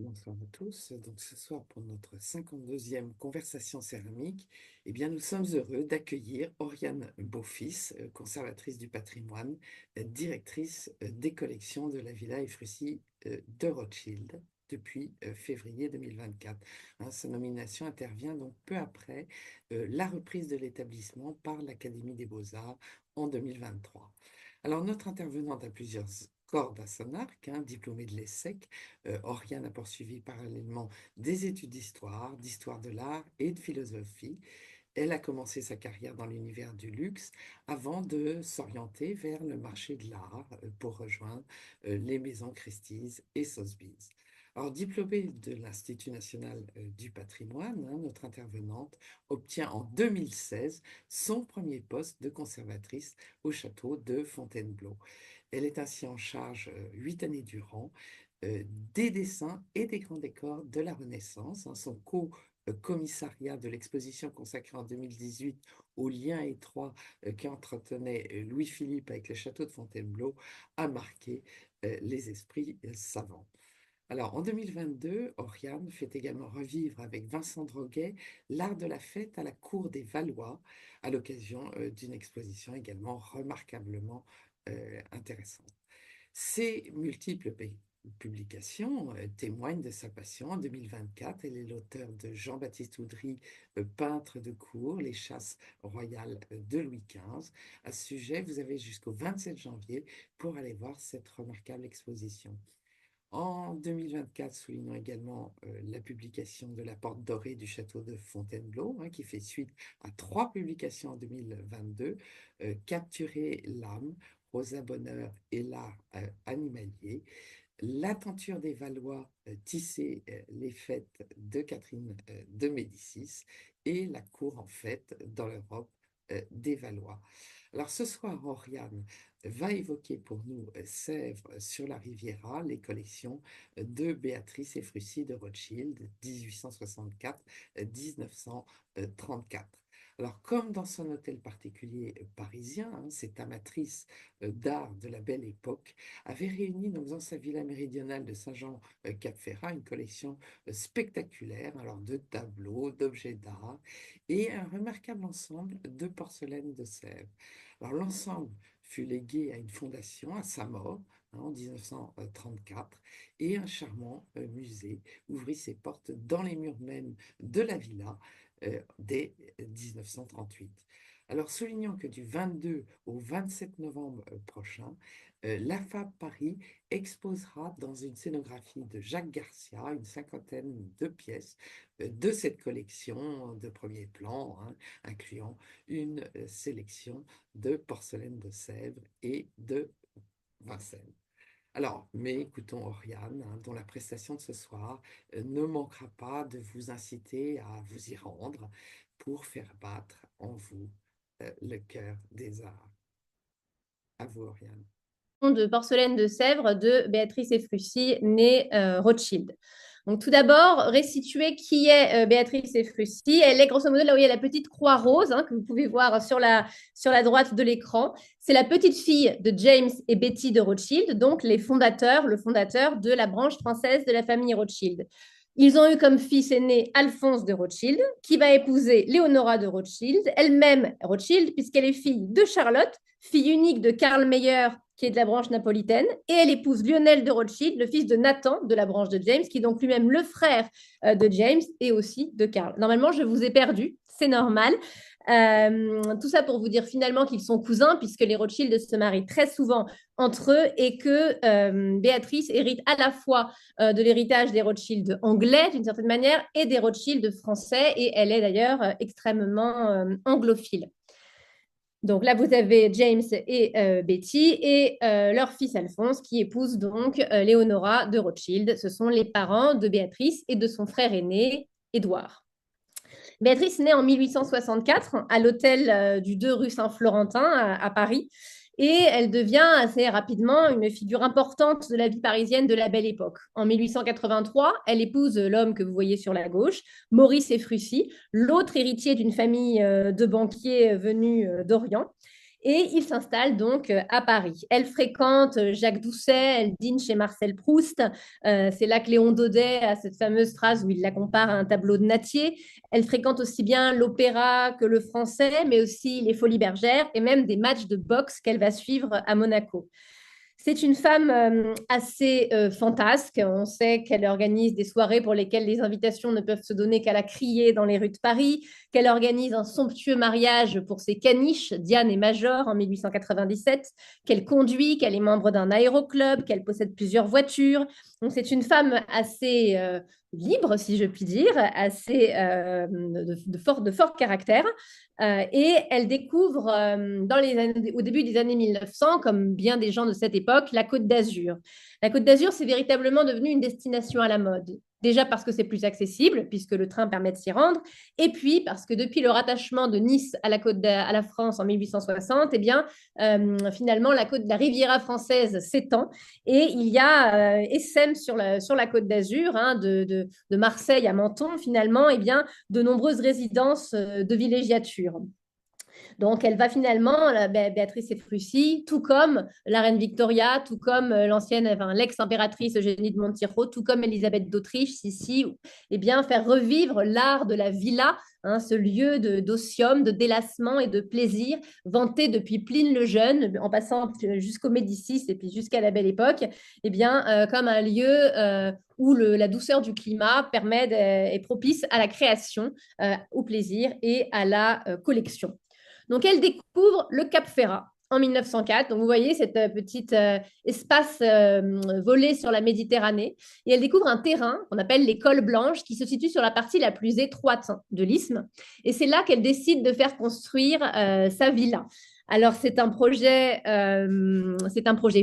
Bonsoir à tous. Donc ce soir, pour notre 52e conversation céramique, eh bien, nous sommes heureux d'accueillir Oriane Beaufils, conservatrice du patrimoine, directrice des collections de la Villa Ephrussi de Rothschild depuis février 2024. Hein, sa nomination intervient donc peu après la reprise de l'établissement par l'Académie des Beaux-Arts en 2023. Alors, notre intervenante a plusieurs cordes à son arc, hein, diplômée de l'ESSEC. Oriane a poursuivi parallèlement des études d'histoire de l'art et de philosophie. Elle a commencé sa carrière dans l'univers du luxe avant de s'orienter vers le marché de l'art pour rejoindre les maisons Christie's et Sotheby's. Alors, diplômée de l'Institut national du patrimoine, hein, notre intervenante obtient en 2016 son premier poste de conservatrice au château de Fontainebleau. Elle est ainsi en charge 8 années durant euh, des dessins et des grands décors de la Renaissance. Hein. Son co-commissariat de l'exposition consacrée en 2018 aux liens étroits qu'entretenait Louis-Philippe avec le château de Fontainebleau a marqué les esprits savants. Alors, en 2022, Oriane fait également revivre avec Vincent Droguet l'art de la fête à la cour des Valois, à l'occasion d'une exposition également remarquablement intéressante. Ces multiples publications témoignent de sa passion. En 2024, elle est l'auteur de Jean-Baptiste Oudry, peintre de cour, Les chasses royales de Louis XV. À ce sujet, vous avez jusqu'au 27 janvier pour aller voir cette remarquable exposition. En 2024, soulignons également la publication de La Porte dorée du château de Fontainebleau, hein, qui fait suite à 3 publications en 2022, Capturer l'âme, Rosa Bonheur et l'art animalier, La tenture des Valois, Tisser les fêtes de Catherine de Médicis et La cour en fête dans l'Europe des Valois. Alors ce soir, Oriane va évoquer pour nous Sèvres sur la Riviera, les collections de Béatrice Ephrussi de Rothschild, 1864-1934. Alors, comme dans son hôtel particulier parisien, hein, cette amatrice d'art de la belle époque avait réuni donc, dans sa villa méridionale de Saint-Jean-Cap-Ferrat une collection spectaculaire alors, de tableaux, d'objets d'art et un remarquable ensemble de porcelaine de Sèvres. Alors, l'ensemble fut légué à une fondation à sa mort, hein, en 1934, et un charmant musée ouvrit ses portes dans les murs même de la villa dès 1938. Alors, soulignons que du 22 au 27 novembre prochain, la Fab Paris exposera dans une scénographie de Jacques Garcia une cinquantaine de pièces de cette collection de premier plan, hein, incluant une sélection de porcelaine de Sèvres et de Vincennes. Alors, mais écoutons Oriane, hein, dont la prestation de ce soir ne manquera pas de vous inciter à vous y rendre pour faire battre en vous le cœur des arts. À vous, Oriane. De porcelaine de Sèvres de Béatrice Ephrussi, née Rothschild. Donc, tout d'abord, restituer qui est Béatrice Ephrussi. Elle est grosso modo là où il y a la petite croix rose, hein, que vous pouvez voir sur la droite de l'écran. C'est la petite fille de James et Betty de Rothschild, donc le fondateur de la branche française de la famille Rothschild. Ils ont eu comme fils aîné Alphonse de Rothschild, qui va épouser Léonora de Rothschild, elle-même Rothschild, puisqu'elle est fille de Charlotte, fille unique de Karl Meyer, qui est de la branche napolitaine, et elle épouse Lionel de Rothschild, le fils de Nathan, de la branche de James, qui est donc lui-même le frère de James et aussi de Karl. Normalement, je vous ai perdu, c'est normal. Tout ça pour vous dire finalement qu'ils sont cousins, puisque les Rothschild se marient très souvent entre eux et que Béatrice hérite à la fois de l'héritage des Rothschild anglais d'une certaine manière et des Rothschild français, et elle est d'ailleurs extrêmement anglophile. Donc là, vous avez James et Betty et leur fils Alphonse qui épouse donc Léonora de Rothschild. Ce sont les parents de Béatrice et de son frère aîné, Édouard. Béatrice naît en 1864 à l'hôtel du 2 rue Saint-Florentin à Paris. Et elle devient assez rapidement une figure importante de la vie parisienne de la Belle Époque. En 1883, elle épouse l'homme que vous voyez sur la gauche, Maurice Ephrussi, l'autre héritier d'une famille de banquiers venus d'Orient. Et il s'installe donc à Paris. Elle fréquente Jacques Doucet, elle dîne chez Marcel Proust. C'est là que Léon Daudet a cette fameuse phrase où il la compare à un tableau de Nattier. Elle fréquente aussi bien l'opéra que le français, mais aussi les Folies Bergères et même des matchs de boxe qu'elle va suivre à Monaco. C'est une femme assez fantasque. On sait qu'elle organise des soirées pour lesquelles les invitations ne peuvent se donner qu'à la criée dans les rues de Paris, qu'elle organise un somptueux mariage pour ses caniches, Diane et Major, en 1897, qu'elle conduit, qu'elle est membre d'un aéroclub, qu'elle possède plusieurs voitures. Donc c'est une femme assez libre, si je puis dire, assez de fort caractère. Et elle découvre au début des années 1900, comme bien des gens de cette époque, la Côte d'Azur. La Côte d'Azur, c'est véritablement devenu une destination à la mode. Déjà parce que c'est plus accessible, puisque le train permet de s'y rendre, et puis parce que depuis le rattachement de Nice à à la France en 1860, eh bien, finalement, la Riviera française s'étend, et il y a essaim sur la Côte d'Azur, hein, de Marseille à Menton, finalement, eh bien, de nombreuses résidences de villégiature. Donc, elle va finalement, Béatrice Ephrussi, tout comme la reine Victoria, tout comme l'ex-impératrice Eugénie de Montijo, tout comme Élisabeth d'Autriche, ici, eh bien, faire revivre l'art de la villa, hein, ce lieu d'osium, de délassement et de plaisir, vanté depuis Pline le Jeune, en passant jusqu'au Médicis et puis jusqu'à la Belle Époque, eh bien, comme un lieu où la douceur du climat est propice à la création, au plaisir et à la collection. Donc, elle découvre le Cap Ferrat en 1904. Donc, vous voyez cette petite espace volé sur la Méditerranée. Et elle découvre un terrain qu'on appelle les Cols Blanches, qui se situe sur la partie la plus étroite de l'isthme. Et c'est là qu'elle décide de faire construire sa villa. Alors, c'est un projet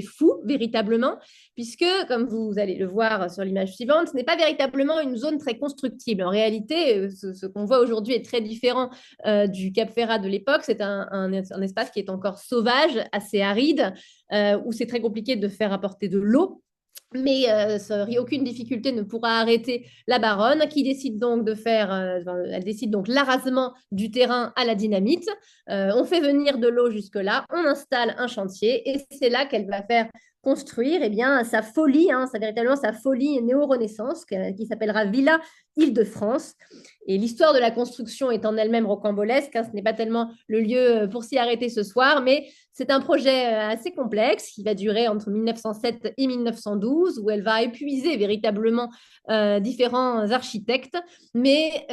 fou, véritablement, puisque, comme vous allez le voir sur l'image suivante, ce n'est pas véritablement une zone très constructible. En réalité, ce qu'on voit aujourd'hui est très différent du Cap Ferrat de l'époque. C'est un espace qui est encore sauvage, assez aride, où c'est très compliqué de faire apporter de l'eau. Mais aucune difficulté ne pourra arrêter la baronne qui décide donc elle décide donc l'arasement du terrain à la dynamite. On fait venir de l'eau jusque-là, on installe un chantier et c'est là qu'elle va faire construire sa folie, hein, véritablement sa folie néo-renaissance qui s'appellera Villa Île-de-France. Et l'histoire de la construction est en elle-même rocambolesque, hein, ce n'est pas tellement le lieu pour s'y arrêter ce soir, mais c'est un projet assez complexe qui va durer entre 1907 et 1912, où elle va épuiser véritablement différents architectes, mais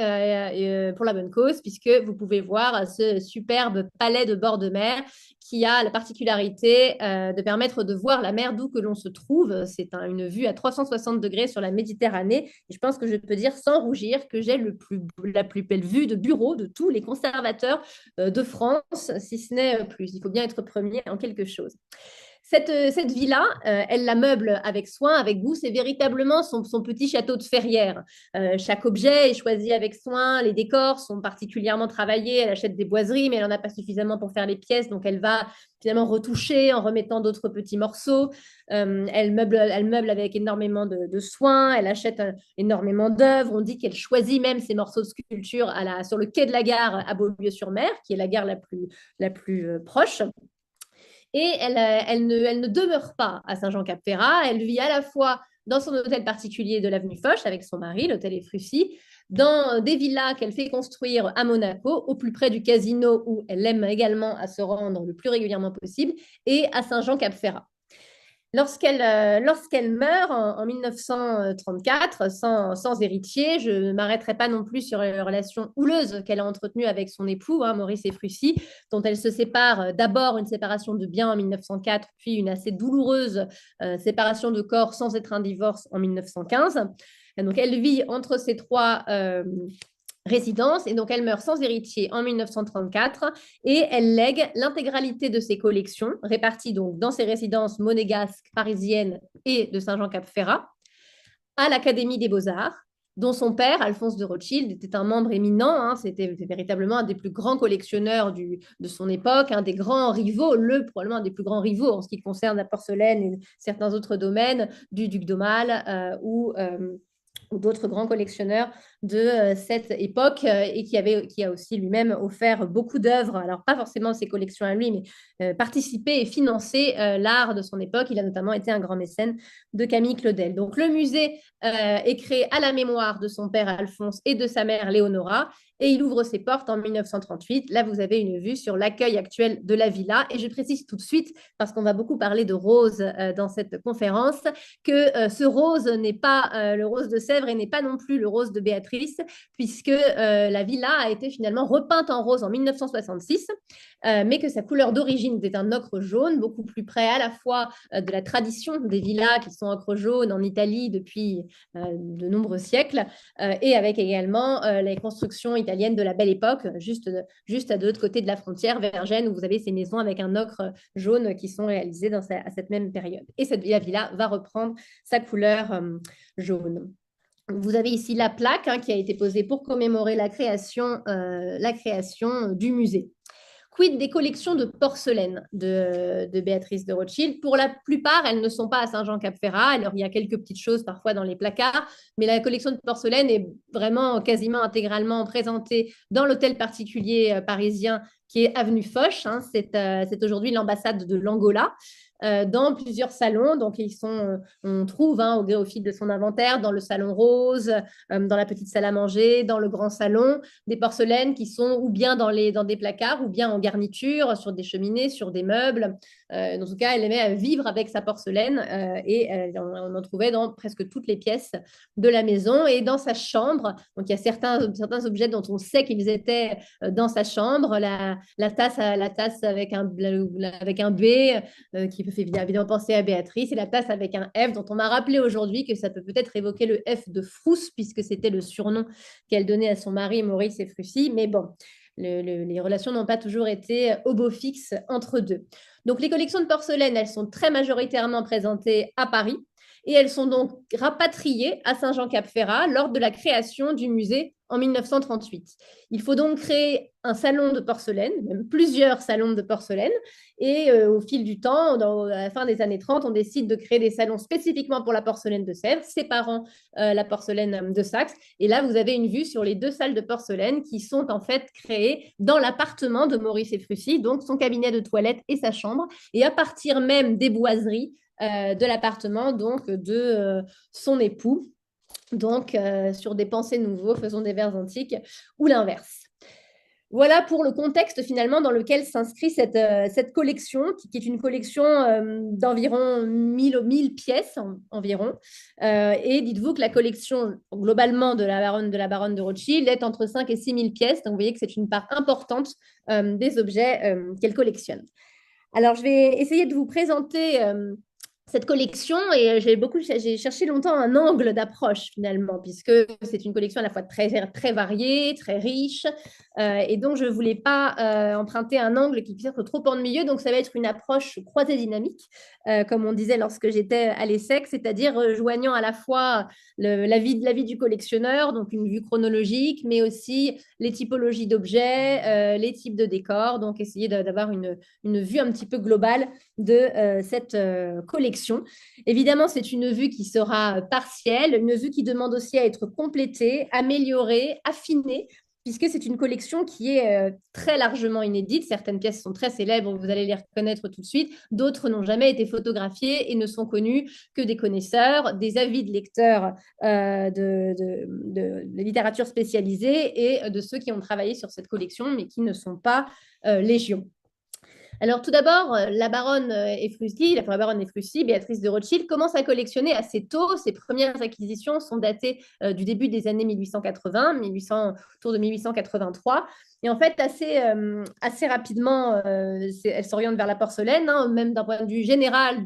pour la bonne cause, puisque vous pouvez voir ce superbe palais de bord de mer qui a la particularité de permettre de voir la mer d'où que l'on se trouve. C'est une vue à 360 degrés sur la Méditerranée. Et je pense que je peux dire sans rougir que j'ai la plus belle vue de bureau de tous les conservateurs de France, si ce n'est plus. Il faut bien être premier en quelque chose. Cette villa, elle la meuble avec soin, avec goût. C'est véritablement son petit château de ferrière. Chaque objet est choisi avec soin. Les décors sont particulièrement travaillés. Elle achète des boiseries, mais elle n'en a pas suffisamment pour faire les pièces. Donc, elle va finalement retoucher en remettant d'autres petits morceaux. Elle meuble avec énormément de soin. Elle achète énormément d'œuvres. On dit qu'elle choisit même ses morceaux de sculpture sur le quai de la gare à Beaulieu-sur-Mer, qui est la gare la plus proche. Et elle ne demeure pas à Saint-Jean-Cap-Ferrat. Elle vit à la fois dans son hôtel particulier de l'avenue Foch avec son mari, l'hôtel Ephrussi, dans des villas qu'elle fait construire à Monaco, au plus près du casino où elle aime également à se rendre le plus régulièrement possible, et à Saint-Jean-Cap-Ferrat. Lorsqu'elle meurt en 1934, sans héritier, je ne m'arrêterai pas non plus sur les relations houleuses qu'elle a entretenues avec son époux, hein, Maurice Ephrussi, dont elle se sépare d'abord une séparation de biens en 1904, puis une assez douloureuse séparation de corps sans être un divorce en 1915. Donc, elle vit entre ces trois résidence, et donc elle meurt sans héritier en 1934 et elle lègue l'intégralité de ses collections réparties donc dans ses résidences monégasques parisiennes et de Saint-Jean-Cap-Ferrat à l'Académie des Beaux-Arts, dont son père, Alphonse de Rothschild, était un membre éminent, hein, c'était véritablement un des plus grands collectionneurs de son époque, un des grands rivaux, probablement un des plus grands rivaux en ce qui concerne la porcelaine et certains autres domaines du duc d'Aumale ou d'autres grands collectionneurs de cette époque et qui a aussi lui-même offert beaucoup d'œuvres, alors pas forcément ses collections à lui, mais participé et financé l'art de son époque. Il a notamment été un grand mécène de Camille Claudel. Donc le musée est créé à la mémoire de son père Alphonse et de sa mère Léonora et il ouvre ses portes en 1938. Là, vous avez une vue sur l'accueil actuel de la villa. Et je précise tout de suite, parce qu'on va beaucoup parler de rose dans cette conférence, que ce rose n'est pas le rose de Sèvres et n'est pas non plus le rose de Béatrice, puisque la villa a été finalement repeinte en rose en 1966, mais que sa couleur d'origine était un ocre jaune, beaucoup plus près à la fois de la tradition des villas qui sont ocre jaune en Italie depuis de nombreux siècles, et avec également les constructions italiennes de la Belle Époque, juste à l'autre côté de la frontière, vers Gênes, où vous avez ces maisons avec un ocre jaune qui sont réalisées à cette même période. Et la villa va reprendre sa couleur jaune. Vous avez ici la plaque qui a été posée pour commémorer la création du musée. Quid des collections de porcelaine de Béatrice de Rothschild? Pour la plupart, elles ne sont pas à Saint-Jean-Cap-Ferrat. Alors, il y a quelques petites choses parfois dans les placards, mais la collection de porcelaine est vraiment quasiment intégralement présentée dans l'hôtel particulier parisien qui est avenue Foch. C'est aujourd'hui l'ambassade de l'Angola. Dans plusieurs salons. Donc, on trouve au fil de son inventaire, dans le salon rose, dans la petite salle à manger, dans le grand salon, des porcelaines qui sont ou bien dans des placards, ou bien en garniture, sur des cheminées, sur des meubles. En tout cas, elle aimait vivre avec sa porcelaine et on en trouvait dans presque toutes les pièces de la maison et dans sa chambre. Donc, il y a certains objets dont on sait qu'ils étaient dans sa chambre. La tasse avec un B qui peut faire évidemment penser à Béatrice, et la tasse avec un F dont on m'a rappelé aujourd'hui que ça peut-être évoquer le F de Frousse, puisque c'était le surnom qu'elle donnait à son mari Maurice et Frucy. Mais bon, les relations n'ont pas toujours été au beau fixe entre deux. Donc, les collections de porcelaine, elles sont très majoritairement présentées à Paris et elles sont donc rapatriées à Saint-Jean-Cap-Ferrat lors de la création du musée en 1938. Il faut donc créer un salon de porcelaine, même plusieurs salons de porcelaine, et au fil du temps, à la fin des années 30, on décide de créer des salons spécifiquement pour la porcelaine de Sèvres, séparant la porcelaine de Saxe. Et là, vous avez une vue sur les deux salles de porcelaine qui sont en fait créées dans l'appartement de Maurice et Frucy, donc son cabinet de toilette et sa chambre, et à partir même des boiseries de l'appartement, donc de son époux. Donc, sur des pensées nouveaux, faisons des vers antiques, ou l'inverse. Voilà pour le contexte finalement dans lequel s'inscrit cette collection, qui est une collection d'environ 1000 pièces environ. Et dites-vous que la collection globalement de la baronne de Rothschild est entre 5 et 6 000 pièces. Donc vous voyez que c'est une part importante des objets qu'elle collectionne. Alors je vais essayer de vous présenter cette collection et j'ai cherché longtemps un angle d'approche finalement, puisque c'est une collection à la fois très, très variée, très riche, et donc je ne voulais pas emprunter un angle qui puisse être trop ennuyeux, donc ça va être une approche croisée dynamique, comme on disait lorsque j'étais à l'ESSEC, c'est-à-dire joignant à la fois la vie du collectionneur, donc une vue chronologique, mais aussi les typologies d'objets, les types de décors, donc essayer d'avoir une vue un petit peu globale de cette collection. Évidemment, c'est une vue qui sera partielle, une vue qui demande aussi à être complétée, améliorée, affinée, puisque c'est une collection qui est très largement inédite. Certaines pièces sont très célèbres, vous allez les reconnaître tout de suite. D'autres n'ont jamais été photographiées et ne sont connues que des connaisseurs, des avides lecteurs de littérature spécialisée et de ceux qui ont travaillé sur cette collection, mais qui ne sont pas légion. Alors, tout d'abord, la baronne Efrusy, Béatrice de Rothschild, commence à collectionner assez tôt. Ses premières acquisitions sont datées du début des années 1880, autour de 1883. Et en fait, assez rapidement, elle s'oriente vers la porcelaine, même d'un point de vue général,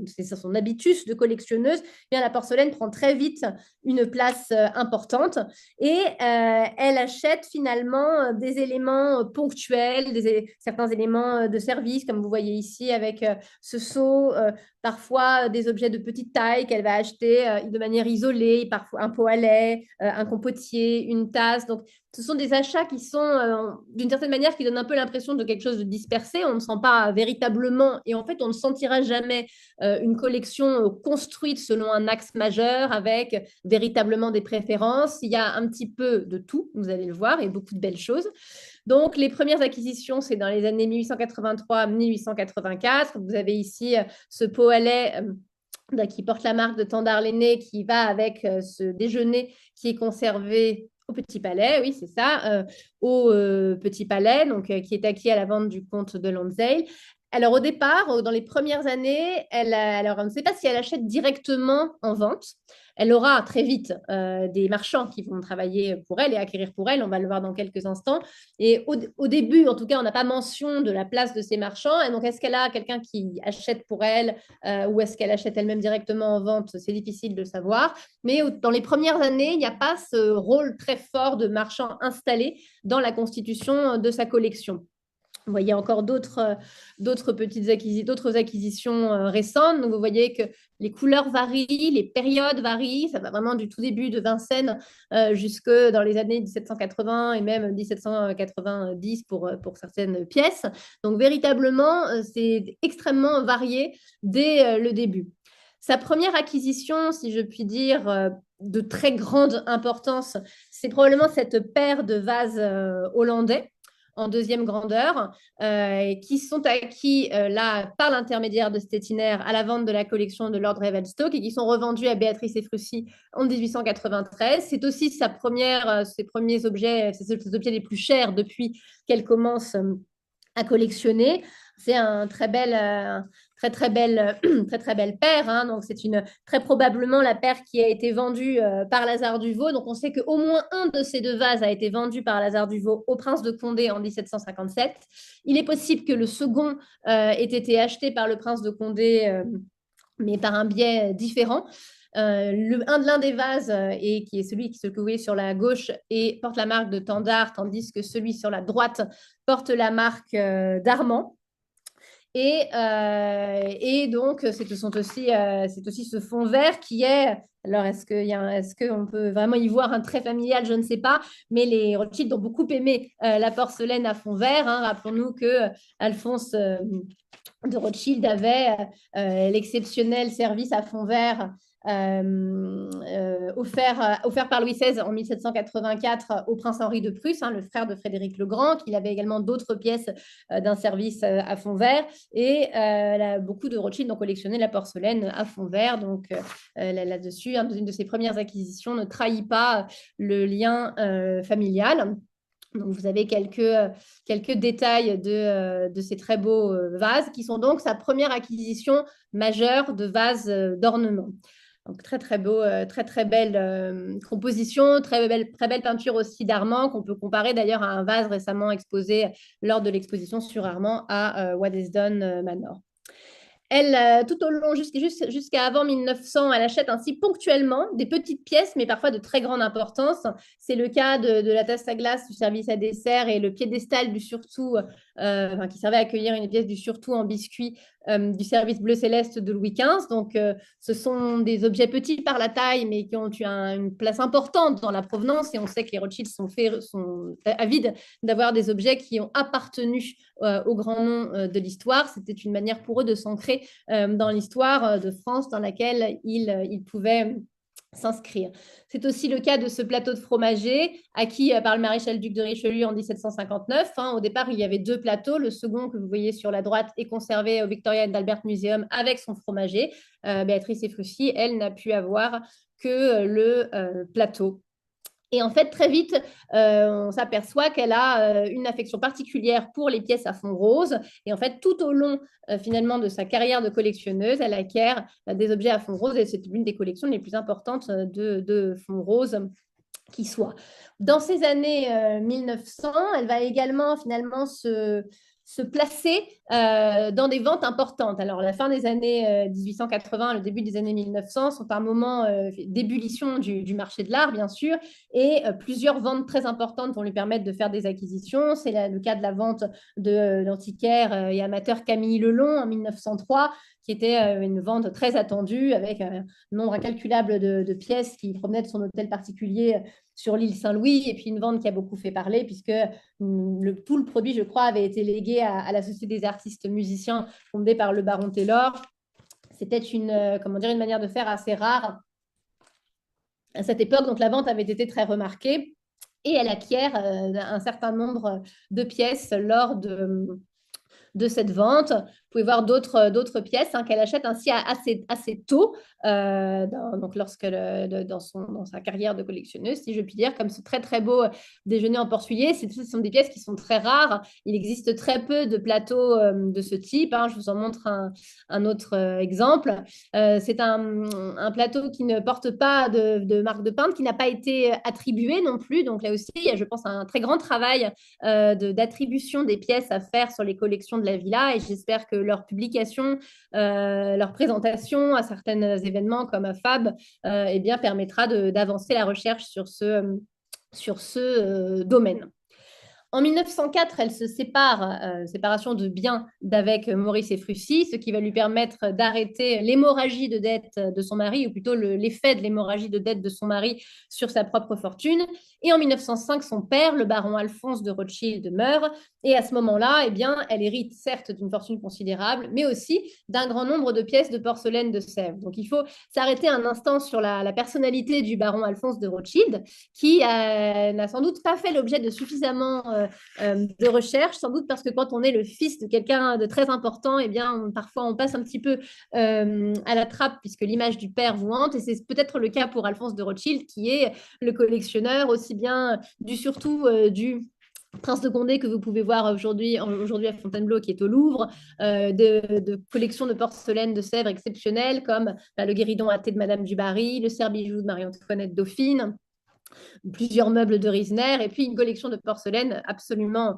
c'est son habitus de collectionneuse. Bien, la porcelaine prend très vite une place importante et elle achète finalement des éléments ponctuels, certains éléments de service, comme vous voyez ici avec ce seau, parfois des objets de petite taille qu'elle va acheter de manière isolée, parfois un pot à lait, un compotier, une tasse. Donc, ce sont des achats qui sont d'une certaine manière, qui donne un peu l'impression de quelque chose de dispersé. On ne sent pas véritablement, et en fait, on ne sentira jamais une collection construite selon un axe majeur avec véritablement des préférences. Il y a un petit peu de tout, vous allez le voir, et beaucoup de belles choses. Donc, les premières acquisitions, c'est dans les années 1883-1884. Vous avez ici ce pot à lait qui porte la marque de Tendard l'aîné, qui va avec ce déjeuner qui est conservé au Petit Palais, oui, c'est ça, au Petit Palais, donc qui est acquis à la vente du comte de Lonsdale. Alors, au départ, dans les premières années, alors, on ne sait pas si elle achète directement en vente. Elle aura très vite des marchands qui vont travailler pour elle et acquérir pour elle. On va le voir dans quelques instants. Et au début, en tout cas, on n'a pas mention de la place de ces marchands. Et donc, est-ce qu'elle a quelqu'un qui achète pour elle ou est-ce qu'elle achète elle-même directement en vente? C'est difficile de savoir. Mais dans les premières années, il n'y a pas ce rôle très fort de marchand installé dans la constitution de sa collection. Vous voyez encore d'autres acquisitions récentes. Donc, vous voyez que les couleurs varient, les périodes varient. Ça va vraiment du tout début de Vincennes jusque dans les années 1780 et même 1790 pour certaines pièces. Donc, véritablement, c'est extrêmement varié dès le début. Sa première acquisition, si je puis dire, de très grande importance, c'est probablement cette paire de vases hollandais en deuxième grandeur, qui sont acquis là par l'intermédiaire de Stettiner à la vente de la collection de Lord Revelstoke et qui sont revendus à Béatrice et Frucy en 1893. C'est aussi ses premiers objets, ses objets les plus chers depuis qu'elle commence à collectionner. C'est un très belle, très belle paire. Hein. Donc, c'est très probablement la paire qui a été vendue par Lazare Duvaux. Donc, on sait qu'au moins un de ces deux vases a été vendu par Lazare Duvaux au prince de Condé en 1757. Il est possible que le second ait été acheté par le prince de Condé, mais par un biais différent. L'un des vases, qui est celui que vous voyez sur la gauche, et porte la marque de Tendard, tandis que celui sur la droite porte la marque d'Armand. Et donc, c'est aussi ce fond vert qui est. Alors, est-ce qu'on peut vraiment y voir un trait familial? Je ne sais pas. Mais les Rothschild ont beaucoup aimé la porcelaine à fond vert. Hein. Rappelons-nous que Alphonse de Rothschild avait l'exceptionnel service à fond vert offert par Louis XVI en 1784 au prince Henri de Prusse, hein, le frère de Frédéric le Grand, qu'il avait également d'autres pièces d'un service à fond vert. Et beaucoup de Rothschild ont collectionné la porcelaine à fond vert. Donc là-dessus, une de ses premières acquisitions ne trahit pas le lien familial. Donc, vous avez quelques détails de ces très beaux vases qui sont donc sa première acquisition majeure de vases d'ornement. Donc, très beau, très belle composition, très belle peinture aussi d'Armand, qu'on peut comparer d'ailleurs à un vase récemment exposé lors de l'exposition sur Armand à Waddesdon Manor. Elle, tout au long, jusqu'à avant 1900, elle achète ainsi ponctuellement des petites pièces, mais parfois de très grande importance. C'est le cas de la tasse à glace du service à dessert et le piédestal du surtout, qui servait à accueillir une pièce du surtout en biscuit du service bleu céleste de Louis XV. Donc, ce sont des objets petits par la taille, mais qui ont eu une place importante dans la provenance. Et on sait que les Rothschild sont avides d'avoir des objets qui ont appartenu au grand nom de l'histoire. C'était une manière pour eux de s'ancrer dans l'histoire de France dans laquelle ils pouvaient s'inscrire. C'est aussi le cas de ce plateau de fromager acquis par le maréchal-duc de Richelieu en 1759. Hein. Au départ, il y avait deux plateaux. Le second que vous voyez sur la droite est conservé au Victoria and Albert Museum avec son fromager. Béatrice et Frucy, elle, n'a pu avoir que le plateau. Et en fait, très vite, on s'aperçoit qu'elle a une affection particulière pour les pièces à fond rose. Et en fait, tout au long, finalement, de sa carrière de collectionneuse, elle acquiert des objets à fond rose. Et c'est l'une des collections les plus importantes de fond rose qui soit. Dans ces années 1900, elle va également, finalement, se placer dans des ventes importantes. Alors, la fin des années 1880, le début des années 1900 sont un moment d'ébullition du marché de l'art, bien sûr, et plusieurs ventes très importantes vont lui permettre de faire des acquisitions. C'est le cas de la vente de l'antiquaire et amateur Camille Lelon en 1903, qui était une vente très attendue avec un nombre incalculable de pièces qui provenaient de son hôtel particulier sur l'île Saint-Louis, et puis une vente qui a beaucoup fait parler puisque tout le produit, je crois, avait été légué à la Société des artistes musiciens fondée par le baron Taylor. C'était comment dire, une manière de faire assez rare à cette époque. Donc la vente avait été très remarquée et elle acquiert un certain nombre de pièces lors de cette vente. Vous pouvez voir d'autres pièces qu'elle achète ainsi assez tôt, donc dans sa carrière de collectionneuse, si je puis dire, comme ce très très beau déjeuner en portugais. Ce sont des pièces qui sont très rares. Il existe très peu de plateaux de ce type. Je vous en montre un autre exemple. C'est un plateau qui ne porte pas de marque de peintre, qui n'a pas été attribué non plus. Donc là aussi, il y a, je pense, un très grand travail d'attribution des pièces à faire sur les collections de la villa, et j'espère que leur publication, leur présentation à certains événements comme à FAB eh bien, permettra d'avancer la recherche sur ce domaine. En 1904, elle se sépare, séparation de biens d'avec Maurice et Frucy, ce qui va lui permettre d'arrêter l'hémorragie de dette de son mari, ou plutôt l'effet de l'hémorragie de dette de son mari sur sa propre fortune. Et en 1905, son père, le baron Alphonse de Rothschild, meurt. Et à ce moment-là, eh bien, elle hérite certes d'une fortune considérable, mais aussi d'un grand nombre de pièces de porcelaine de Sèvres. Donc il faut s'arrêter un instant sur la personnalité du baron Alphonse de Rothschild, qui n'a sans doute pas fait l'objet de suffisamment de recherche, sans doute parce que quand on est le fils de quelqu'un de très important, eh bien, parfois on passe un petit peu à la trappe puisque l'image du père vous hante, et c'est peut-être le cas pour Alphonse de Rothschild, qui est le collectionneur aussi bien surtout du Prince de Condé que vous pouvez voir aujourd'hui à Fontainebleau, qui est au Louvre, de collections de porcelaine de Sèvres exceptionnelles comme le guéridon à thé de Madame du Barry, le cerf-bijou de Marie-Antoinette Dauphine, plusieurs meubles de Riesner, et puis une collection de porcelaine absolument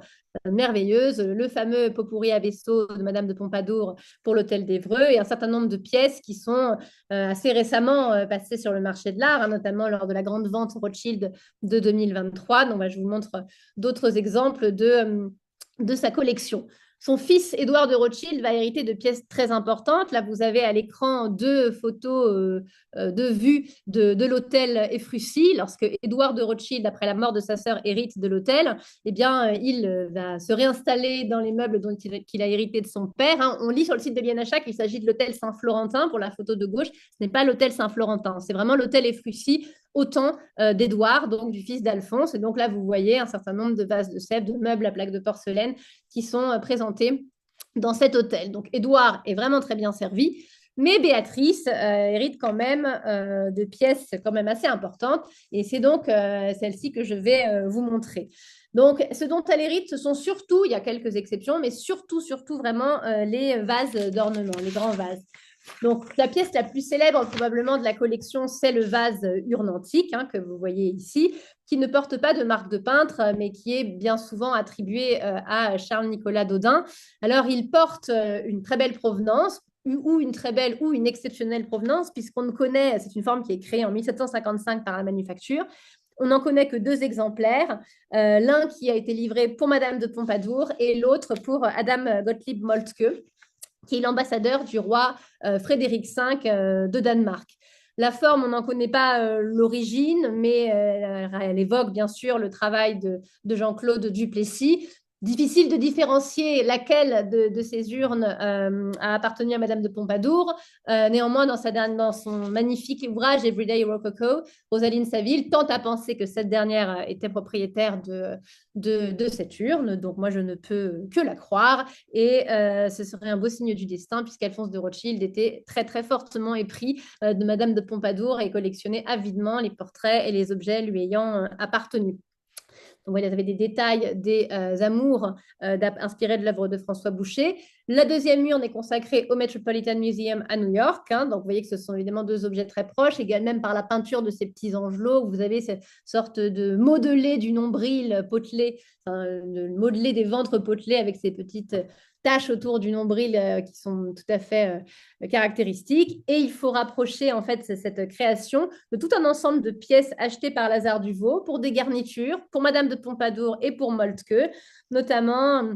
merveilleuse, le fameux pot-pourri à vaisseau de Madame de Pompadour pour l'hôtel d'Évreux, et un certain nombre de pièces qui sont assez récemment passées sur le marché de l'art, notamment lors de la grande vente Rothschild de 2023. Donc, je vous montre d'autres exemples de sa collection. Son fils, Édouard de Rothschild, va hériter de pièces très importantes. Là, vous avez à l'écran deux photos de vue de l'hôtel Efrussi. Lorsque Édouard de Rothschild, après la mort de sa sœur, hérite de l'hôtel, eh bien, il va se réinstaller dans les meubles qu'il a hérité de son père. On lit sur le site de l'INHA qu'il s'agit de l'hôtel Saint-Florentin pour la photo de gauche. Ce n'est pas l'hôtel Saint-Florentin, c'est vraiment l'hôtel Efrussi au temps d'Édouard, donc du fils d'Alphonse. Et donc là, vous voyez un certain nombre de vases de Sèvres, de meubles à plaques de porcelaine qui sont présentés dans cet hôtel. Donc Édouard est vraiment très bien servi, mais Béatrice hérite quand même de pièces quand même assez importantes, et c'est donc celle-ci que je vais vous montrer. Donc, ce dont elle hérite, ce sont surtout, il y a quelques exceptions, mais surtout vraiment les vases d'ornement, les grands vases. Donc, la pièce la plus célèbre probablement de la collection, c'est le vase urne antique que vous voyez ici, qui ne porte pas de marque de peintre, mais qui est bien souvent attribué à Charles-Nicolas Daudin. Alors, il porte une très belle provenance, ou une très belle ou une exceptionnelle provenance, puisqu'on ne connaît, c'est une forme qui est créée en 1755 par la manufacture. On n'en connaît que deux exemplaires, l'un qui a été livré pour Madame de Pompadour et l'autre pour Adam Gottlieb Moltke, qui est l'ambassadeur du roi Frédéric V de Danemark. La forme, on n'en connaît pas l'origine, mais elle évoque bien sûr le travail de Jean-Claude Duplessis. Difficile de différencier laquelle de ces urnes a appartenu à Madame de Pompadour. Néanmoins, dans son magnifique ouvrage Everyday Rococo, Rosaline Saville tente à penser que cette dernière était propriétaire de cette urne. Donc moi, je ne peux que la croire. Et ce serait un beau signe du destin, puisqu'Alphonse de Rothschild était très, très fortement épris de Madame de Pompadour et collectionnait avidement les portraits et les objets lui ayant appartenu. Donc, vous avez des détails des amours inspirés de l'œuvre de François Boucher. La deuxième urne est consacrée au Metropolitan Museum à New York. Donc, vous voyez que ce sont évidemment deux objets très proches, et même par la peinture de ces petits angelots, vous avez cette sorte de modelé du nombril potelé, de modelé des ventres potelés avec ces petites taches autour du nombril qui sont tout à fait caractéristiques. Et il faut rapprocher en fait cette création de tout un ensemble de pièces achetées par Lazare Duvaux pour des garnitures, pour Madame de Pompadour et pour Moltke, notamment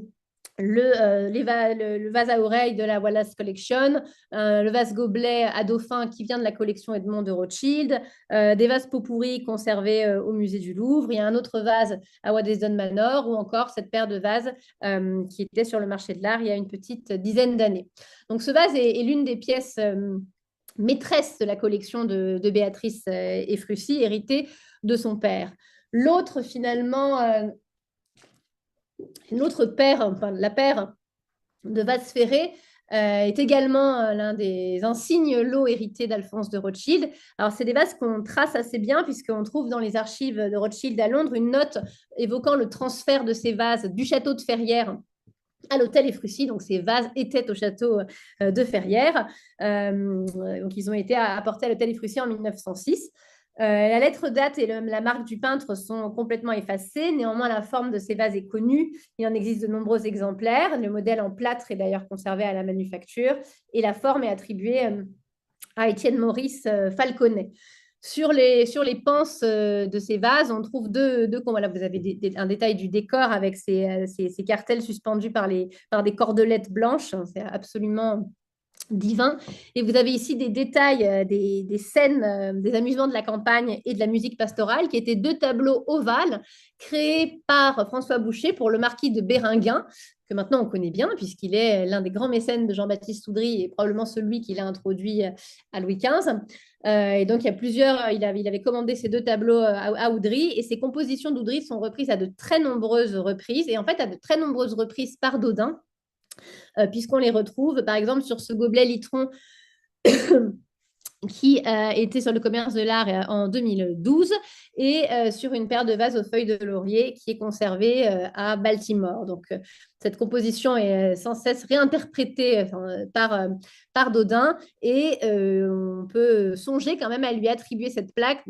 le vase à oreilles de la Wallace Collection, le vase gobelet à dauphin qui vient de la collection Edmond de Rothschild, des vases pot pourris conservés au musée du Louvre. Il y a un autre vase à Waddesdon Manor ou encore cette paire de vases qui était sur le marché de l'art il y a une petite dizaine d'années. Donc ce vase est l'une des pièces maîtresses de la collection de Béatrice Ephrussi, héritée de son père. L'autre, finalement, l'autre paire, enfin, la paire de vases ferrés, est également l'un des insignes lots hérités d'Alphonse de Rothschild. Alors, c'est des vases qu'on trace assez bien, puisqu'on trouve dans les archives de Rothschild à Londres une note évoquant le transfert de ces vases du château de Ferrières à l'hôtel Ephrussi. Donc, ces vases étaient au château de Ferrières. Donc, ils ont été apportés à l'hôtel Ephrussi en 1906. La lettre date et la marque du peintre sont complètement effacées. Néanmoins, la forme de ces vases est connue. Il en existe de nombreux exemplaires. Le modèle en plâtre est d'ailleurs conservé à la manufacture et la forme est attribuée à Étienne Maurice Falconet. Sur les panses de ces vases, on trouve voilà, vous avez un détail du décor avec ces cartels suspendus par des cordelettes blanches. C'est absolument divin. Et vous avez ici des détails, des scènes, des amusements de la campagne et de la musique pastorale, qui étaient 2 tableaux ovales créés par François Boucher pour le marquis de Béringuin, que maintenant on connaît bien, puisqu'il est l'un des grands mécènes de Jean-Baptiste Oudry et probablement celui qui l'a introduit à Louis XV. Et donc, il y a il avait commandé ces 2 tableaux à Oudry, et ces compositions d'Oudry sont reprises à de très nombreuses reprises, et en fait à de très nombreuses reprises par Dodin, puisqu'on les retrouve, par exemple, sur ce gobelet litron qui était sur le commerce de l'art en 2012 et sur une paire de vases aux feuilles de laurier qui est conservée à Baltimore. Donc, cette composition est sans cesse réinterprétée par Dodin et on peut songer quand même à lui attribuer cette plaque,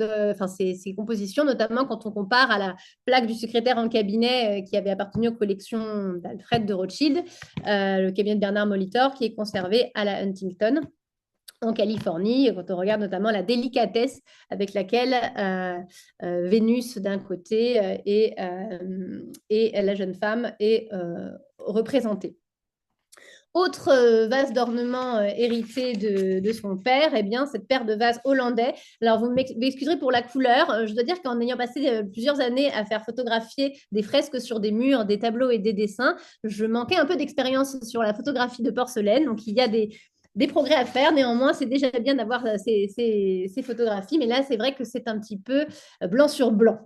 ces compositions, notamment quand on compare à la plaque du secrétaire en cabinet qui avait appartenu aux collections d'Alfred de Rothschild, le cabinet de Bernard Molitor, qui est conservé à la Huntington en Californie, quand on regarde notamment la délicatesse avec laquelle Vénus d'un côté et la jeune femme est représentée. Autre vase d'ornement hérité de son père, eh bien, cette paire de vases hollandais. Alors, vous m'excuserez pour la couleur. Je dois dire qu'en ayant passé plusieurs années à faire photographier des fresques sur des murs, des tableaux et des dessins, je manquais un peu d'expérience sur la photographie de porcelaine. Donc, il y a des progrès à faire. Néanmoins, c'est déjà bien d'avoir ces photographies. Mais là, c'est vrai que c'est un petit peu blanc sur blanc.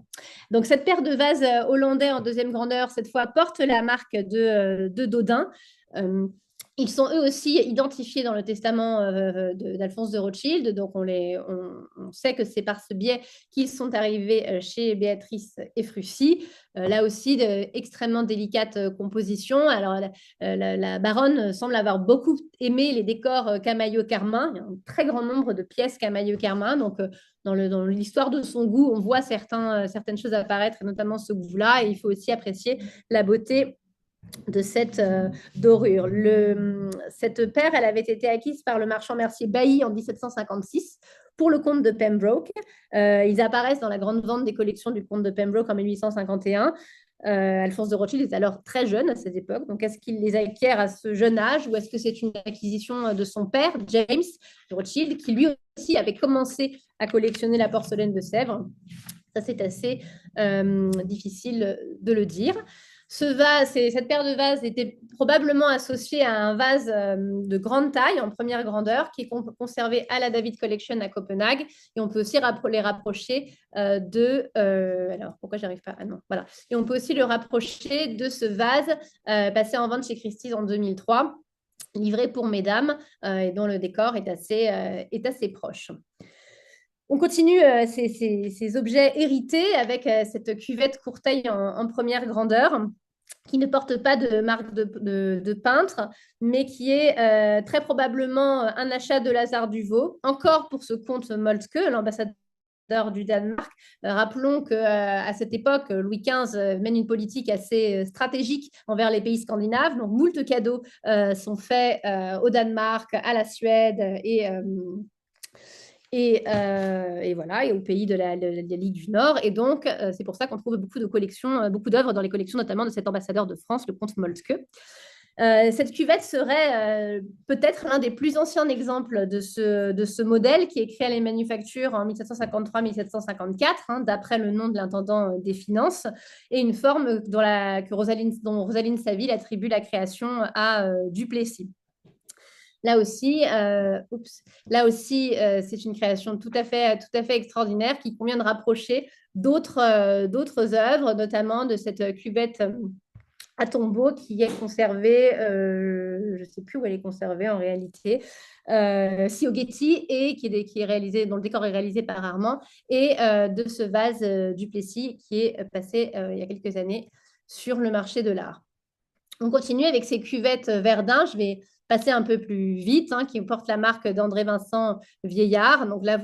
Donc, cette paire de vases hollandais en 2e grandeur, cette fois, porte la marque de Dodin. Ils sont eux aussi identifiés dans le testament d'Alphonse de Rothschild, donc on sait que c'est par ce biais qu'ils sont arrivés chez Béatrice Ephrussi. Là aussi, extrêmement délicate composition. Alors, la baronne semble avoir beaucoup aimé les décors Camaïeu-Carmin. Il y a un très grand nombre de pièces Camaïeu-Carmin, donc dans l'histoire de son goût, on voit certaines choses apparaître, et notamment ce goût-là, et il faut aussi apprécier la beauté de cette dorure. Cette paire, elle avait été acquise par le marchand Mercier Bailly en 1756 pour le comte de Pembroke. Ils apparaissent dans la grande vente des collections du comte de Pembroke en 1851. Alphonse de Rothschild est alors très jeune à cette époque. Donc, est-ce qu'il les acquiert à ce jeune âge ou est-ce que c'est une acquisition de son père, James de Rothschild, qui lui aussi avait commencé à collectionner la porcelaine de Sèvres? Ça, c'est assez difficile de le dire. Cette paire de vases était probablement associée à un vase de grande taille, en première grandeur, qui est conservé à la David Collection à Copenhague. Et on peut aussi les rapprocher alors, pourquoi j'arrive pas? Ah non, voilà. Et on peut aussi le rapprocher de ce vase passé en vente chez Christie's en 2003, livré pour mesdames, et dont le décor est assez proche. On continue ces objets hérités avec cette cuvette Courteil en première grandeur, qui ne porte pas de marque de peintre, mais qui est très probablement un achat de Lazare Duvaux, encore pour ce comte Moltke, l'ambassadeur du Danemark. Rappelons qu'à cette époque, Louis XV mène une politique assez stratégique envers les pays scandinaves. Donc, moult cadeaux sont faits au Danemark, à la Suède Et voilà, et au pays de la Ligue du Nord. Et donc, c'est pour ça qu'on trouve beaucoup de collections, beaucoup d'œuvres dans les collections, notamment de cet ambassadeur de France, le comte Moltke. Cette cuvette serait peut-être l'un des plus anciens exemples de ce modèle qui est créé à les manufactures en 1753-1754, hein, d'après le nom de l'intendant des finances, et une forme dont Rosaline Saville attribue la création à Duplessis. Là aussi, c'est une création tout à fait extraordinaire qui convient de rapprocher d'autres œuvres, notamment de cette cuvette à tombeau qui est conservée, je ne sais plus où elle est conservée en réalité, si au Getty, et qui est réalisé, dont le décor est réalisé par Armand, et de ce vase Duplessis qui est passé il y a quelques années sur le marché de l'art. On continue avec ces cuvettes Verdun. Je vais passer un peu plus vite, hein, qui portent la marque d'André Vincent Vieillard. Donc là,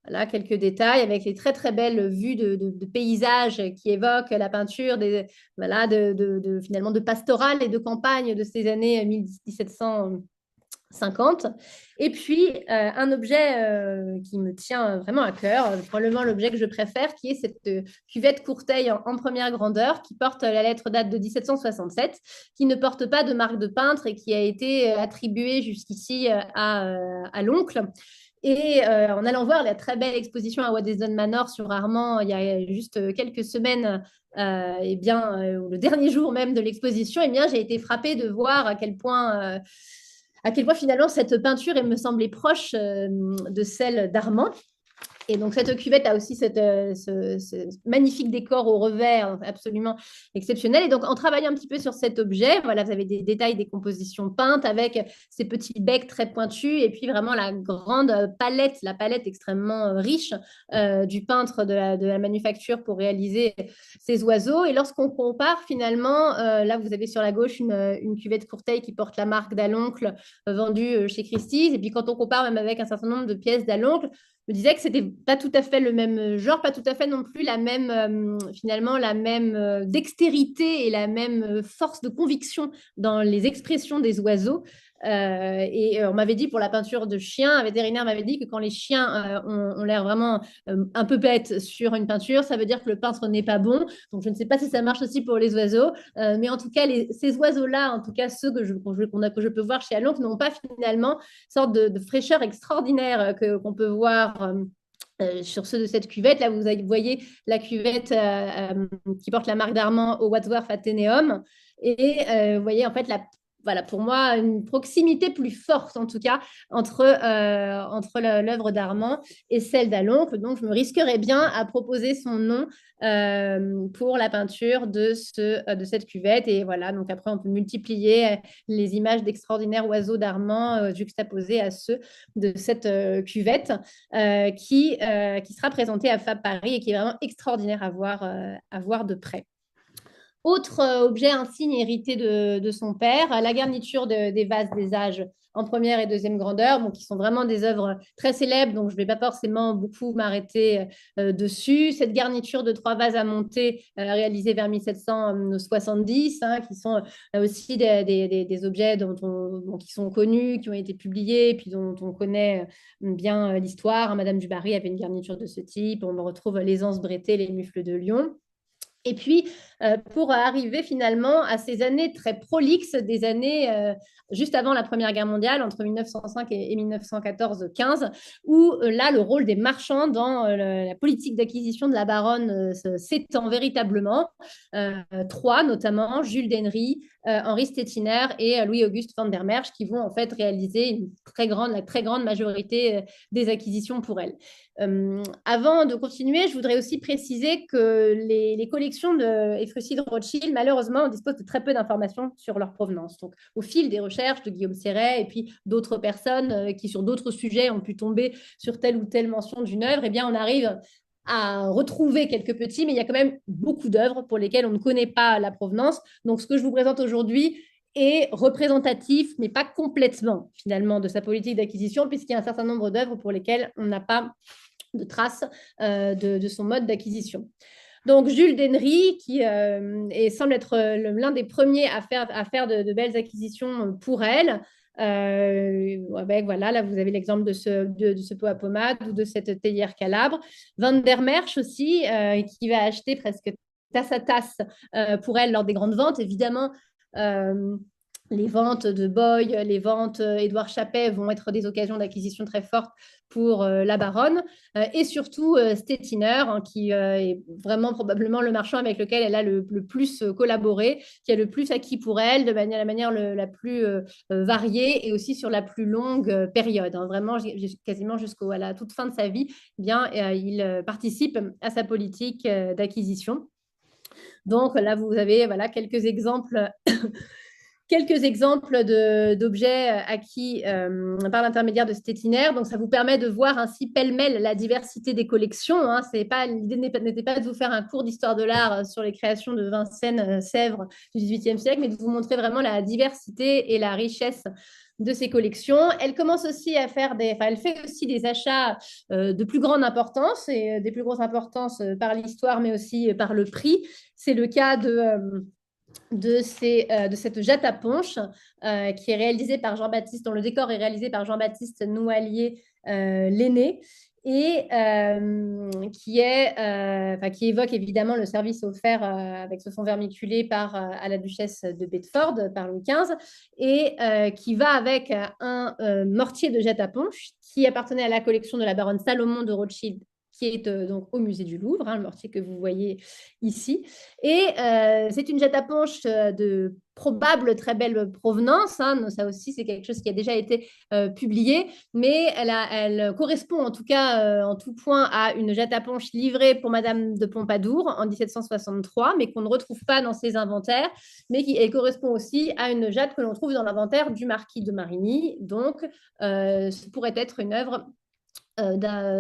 voilà quelques détails avec les très très belles vues de paysages qui évoquent la peinture voilà, finalement de pastorale et de campagne de ces années 1750. Et puis, un objet qui me tient vraiment à cœur, probablement l'objet que je préfère, qui est cette cuvette Courteil en première grandeur, qui porte la lettre date de 1767, qui ne porte pas de marque de peintre et qui a été attribuée jusqu'ici à l'oncle. Et en allant voir la très belle exposition à Waddesdon Manor sur Armand il y a juste quelques semaines, le dernier jour même de l'exposition, j'ai été frappée de voir à quel point finalement cette peinture me semblait proche de celle d'Armand. Et donc, cette cuvette a aussi ce magnifique décor au revers, absolument exceptionnel. Et donc, en travaillant un petit peu sur cet objet, voilà, vous avez des détails des compositions peintes avec ces petits becs très pointus et puis vraiment la palette extrêmement riche du peintre de la manufacture pour réaliser ces oiseaux. Et lorsqu'on compare finalement, là, vous avez sur la gauche une cuvette Courteil qui porte la marque d'Aloncle vendue chez Christie's. Et puis, quand on compare même avec un certain nombre de pièces d'Aloncle, me disais que c'était pas tout à fait le même genre, pas tout à fait non plus finalement la même dextérité et la même force de conviction dans les expressions des oiseaux. On m'avait dit pour la peinture de chiens, un vétérinaire m'avait dit que quand les chiens ont l'air vraiment un peu bêtes sur une peinture, ça veut dire que le peintre n'est pas bon. Donc je ne sais pas si ça marche aussi pour les oiseaux, mais en tout cas ces oiseaux-là, en tout cas ceux que je peux voir chez Alonc, n'ont pas finalement sorte de fraîcheur extraordinaire qu'on peut voir sur ceux de cette cuvette. Là, vous voyez la cuvette qui porte la marque d'Armand au Wadsworth Athenaeum. Et vous voyez, en fait, voilà, pour moi, une proximité plus forte, en tout cas, entre l'œuvre d'Armand et celle d'Aloncle. Donc, je me risquerais bien à proposer son nom pour la peinture de cette cuvette. Et voilà, donc après, on peut multiplier les images d'extraordinaires oiseaux d'Armand juxtaposées à ceux de cette cuvette qui sera présentée à Fab Paris et qui est vraiment extraordinaire à voir de près. Autre objet insigne hérité de son père, la garniture des vases des âges en première et deuxième grandeur, donc qui sont vraiment des œuvres très célèbres, donc je ne vais pas forcément beaucoup m'arrêter dessus. Cette garniture de 3 vases à monter, réalisée vers 1770, hein, qui sont aussi des objets qui sont connus, qui ont été publiés, puis dont on connaît bien l'histoire. Madame du Barry avait une garniture de ce type. On retrouve les anses bretées, les mufles de Lyon. Et puis, pour arriver finalement à ces années très prolixes, des années juste avant la Première Guerre mondiale, entre 1905 et 1914-15, où là, le rôle des marchands dans la politique d'acquisition de la baronne s'étend véritablement. 3 notamment, Jules Denry, Henri Stettiner et Louis-Auguste van der Merch, qui vont en fait réaliser la très grande majorité des acquisitions pour elle. Avant de continuer, je voudrais aussi préciser que les collections de Efrussi de Rothschild, malheureusement, on dispose de très peu d'informations sur leur provenance. Donc, au fil des recherches de Guillaume Serret et puis d'autres personnes qui, sur d'autres sujets, ont pu tomber sur telle ou telle mention d'une œuvre, eh bien, on arrive à retrouver quelques petits, mais il y a quand même beaucoup d'œuvres pour lesquelles on ne connaît pas la provenance. Donc, ce que je vous présente aujourd'hui est représentatif, mais pas complètement, finalement, de sa politique d'acquisition, puisqu'il y a un certain nombre d'œuvres pour lesquelles on n'a pas de traces de son mode d'acquisition. Donc, Jules Denry, qui semble être l'un des premiers à faire de belles acquisitions pour elle, avec, voilà, là, vous avez l'exemple de ce pot à pommade ou de cette théière calabre. Van der Merch aussi, qui va acheter presque tasse à tasse pour elle lors des grandes ventes. Évidemment, euh, les ventes de Boy, les ventes Édouard Chappet vont être des occasions d'acquisition très fortes pour la baronne. Et surtout Stettiner, hein, qui est vraiment probablement le marchand avec lequel elle a le plus collaboré, qui a le plus acquis pour elle, de la manière la plus variée et aussi sur la plus longue période. Hein. Vraiment, quasiment jusqu'à la toute fin de sa vie, eh bien, il participe à sa politique d'acquisition. Donc là, vous avez voilà, quelques exemples d'objets acquis par l'intermédiaire de Stettiner. Donc, ça vous permet de voir ainsi pêle-mêle la diversité des collections. Hein. L'idée n'était pas de vous faire un cours d'histoire de l'art sur les créations de Vincennes Sèvres du XVIIIe siècle, mais de vous montrer vraiment la diversité et la richesse de ces collections. Elle commence aussi à faire elle fait aussi des achats de plus grande importance et des plus grosses importances par l'histoire, mais aussi par le prix. C'est le cas de cette jatte à ponche qui est réalisée par Jean-Baptiste, dont le décor est réalisé par Jean-Baptiste Noualier l'aîné et qui évoque évidemment le service offert avec ce fond vermiculé à la duchesse de Bedford par Louis XV et qui va avec un mortier de jatte à ponche qui appartenait à la collection de la baronne Salomon de Rothschild qui est donc au musée du Louvre, hein, le mortier que vous voyez ici. Et c'est une jatte à ponche de probable très belle provenance. Hein. Ça aussi, c'est quelque chose qui a déjà été publié, mais elle correspond en tout cas en tout point à une jatte à ponche livrée pour Madame de Pompadour en 1763, mais qu'on ne retrouve pas dans ses inventaires, mais elle correspond aussi à une jatte que l'on trouve dans l'inventaire du marquis de Marigny. Donc, ce pourrait être une œuvre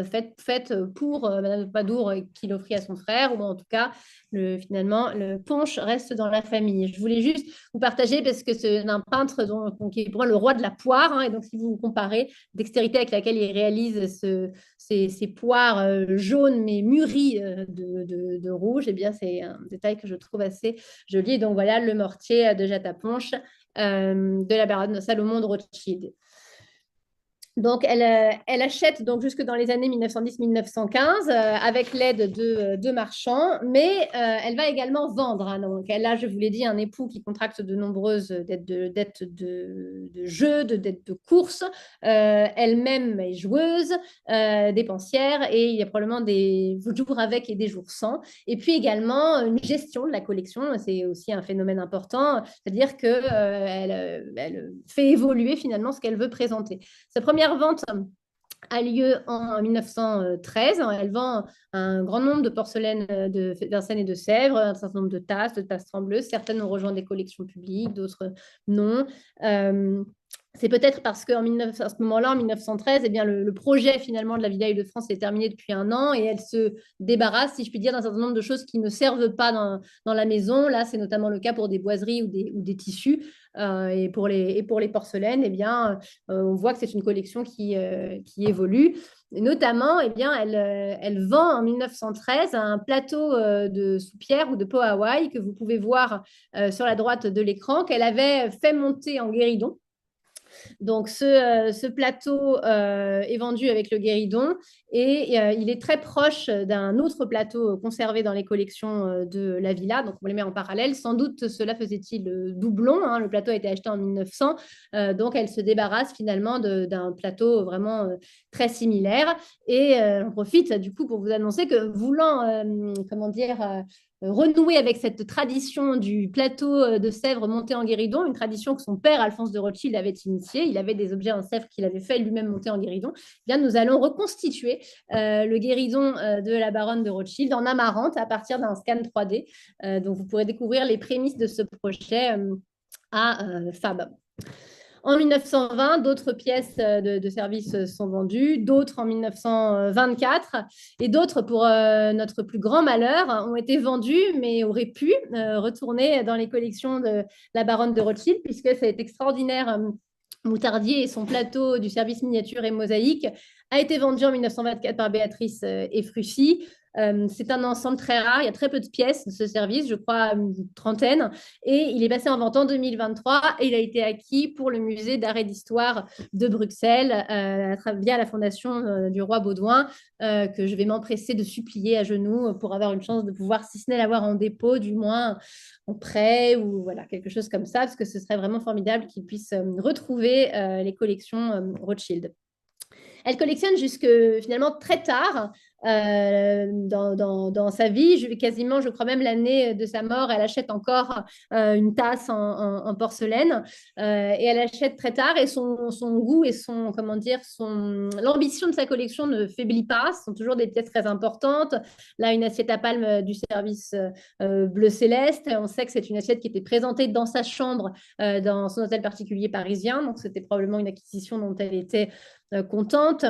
faite pour Madame de Padour qu'il offrit à son frère, ou en tout cas, finalement, le punch reste dans la famille. Je voulais juste vous partager parce que c'est un peintre qui est pour moi le roi de la poire, hein, et donc si vous comparez dextérité avec laquelle il réalise ces poires jaunes mais mûries de rouge, eh bien c'est un détail que je trouve assez joli. Et donc voilà le mortier de Jatte à Ponche de la baronne Salomon de Rothschild. Donc, elle achète donc jusque dans les années 1910-1915 avec l'aide de marchands, mais elle va également vendre. Hein. Donc, elle a, je vous l'ai dit, un époux qui contracte de nombreuses dettes de jeu, de dettes de course. Elle-même est joueuse, dépensière, et il y a probablement des jours avec et des jours sans. Et puis également une gestion de la collection, c'est aussi un phénomène important, c'est-à-dire qu'elle fait évoluer finalement ce qu'elle veut présenter. Sa première vente a lieu en 1913. Elle vend un grand nombre de porcelaines de Vincennes et de Sèvres, un certain nombre de tasses trembleuses. Certaines ont rejoint des collections publiques, d'autres non. C'est peut-être parce qu'à ce moment-là, en 1913, eh bien, le projet finalement de la Villa Île-de-France est terminé depuis un an et elle se débarrasse, si je puis dire, d'un certain nombre de choses qui ne servent pas dans la maison. Là, c'est notamment le cas pour des boiseries ou des tissus. Et pour les porcelaines, eh bien, on voit que c'est une collection qui évolue. Et notamment, eh bien, elle vend en 1913 un plateau de soupières ou de pot Hawaï que vous pouvez voir sur la droite de l'écran, qu'elle avait fait monter en guéridon. Donc, ce plateau est vendu avec le guéridon et il est très proche d'un autre plateau conservé dans les collections de la villa. Donc, on les met en parallèle. Sans doute, cela faisait-il doublon. Hein. Le plateau a été acheté en 1900. Donc, elle se débarrasse finalement d'un plateau vraiment très similaire. Et j'en profite du coup pour vous annoncer que voulant, comment dire, renouer avec cette tradition du plateau de Sèvres monté en guéridon, une tradition que son père, Alphonse de Rothschild, avait initiée. Il avait des objets en Sèvres qu'il avait fait lui-même monter en guéridon. Eh bien, nous allons reconstituer le guéridon de la baronne de Rothschild en amarante à partir d'un scan 3D. Donc, vous pourrez découvrir les prémices de ce projet à Fab. En 1920, d'autres pièces de service sont vendues, d'autres en 1924 et d'autres, pour notre plus grand malheur, ont été vendues mais auraient pu retourner dans les collections de la baronne de Rothschild puisque cet extraordinaire Moutardier et son plateau du service miniature et mosaïque a été vendu en 1924 par Béatrice Efrussi. C'est un ensemble très rare, il y a très peu de pièces de ce service, je crois une trentaine, et il est passé en vente en 2023 et il a été acquis pour le musée d'art et d'histoire de Bruxelles via la fondation du roi Baudouin, que je vais m'empresser de supplier à genoux pour avoir une chance de pouvoir, si ce n'est l'avoir en dépôt, du moins en prêt ou voilà, quelque chose comme ça, parce que ce serait vraiment formidable qu'ils puissent retrouver les collections Rothschild. Elle collectionne jusque finalement très tard dans sa vie. Quasiment, je crois même l'année de sa mort, elle achète encore une tasse en porcelaine et elle achète très tard et son goût et comment dire, l'ambition de sa collection ne faiblit pas. Ce sont toujours des pièces très importantes. Là, une assiette à palme du service bleu céleste. On sait que c'est une assiette qui était présentée dans sa chambre dans son hôtel particulier parisien. Donc, c'était probablement une acquisition dont elle était contente.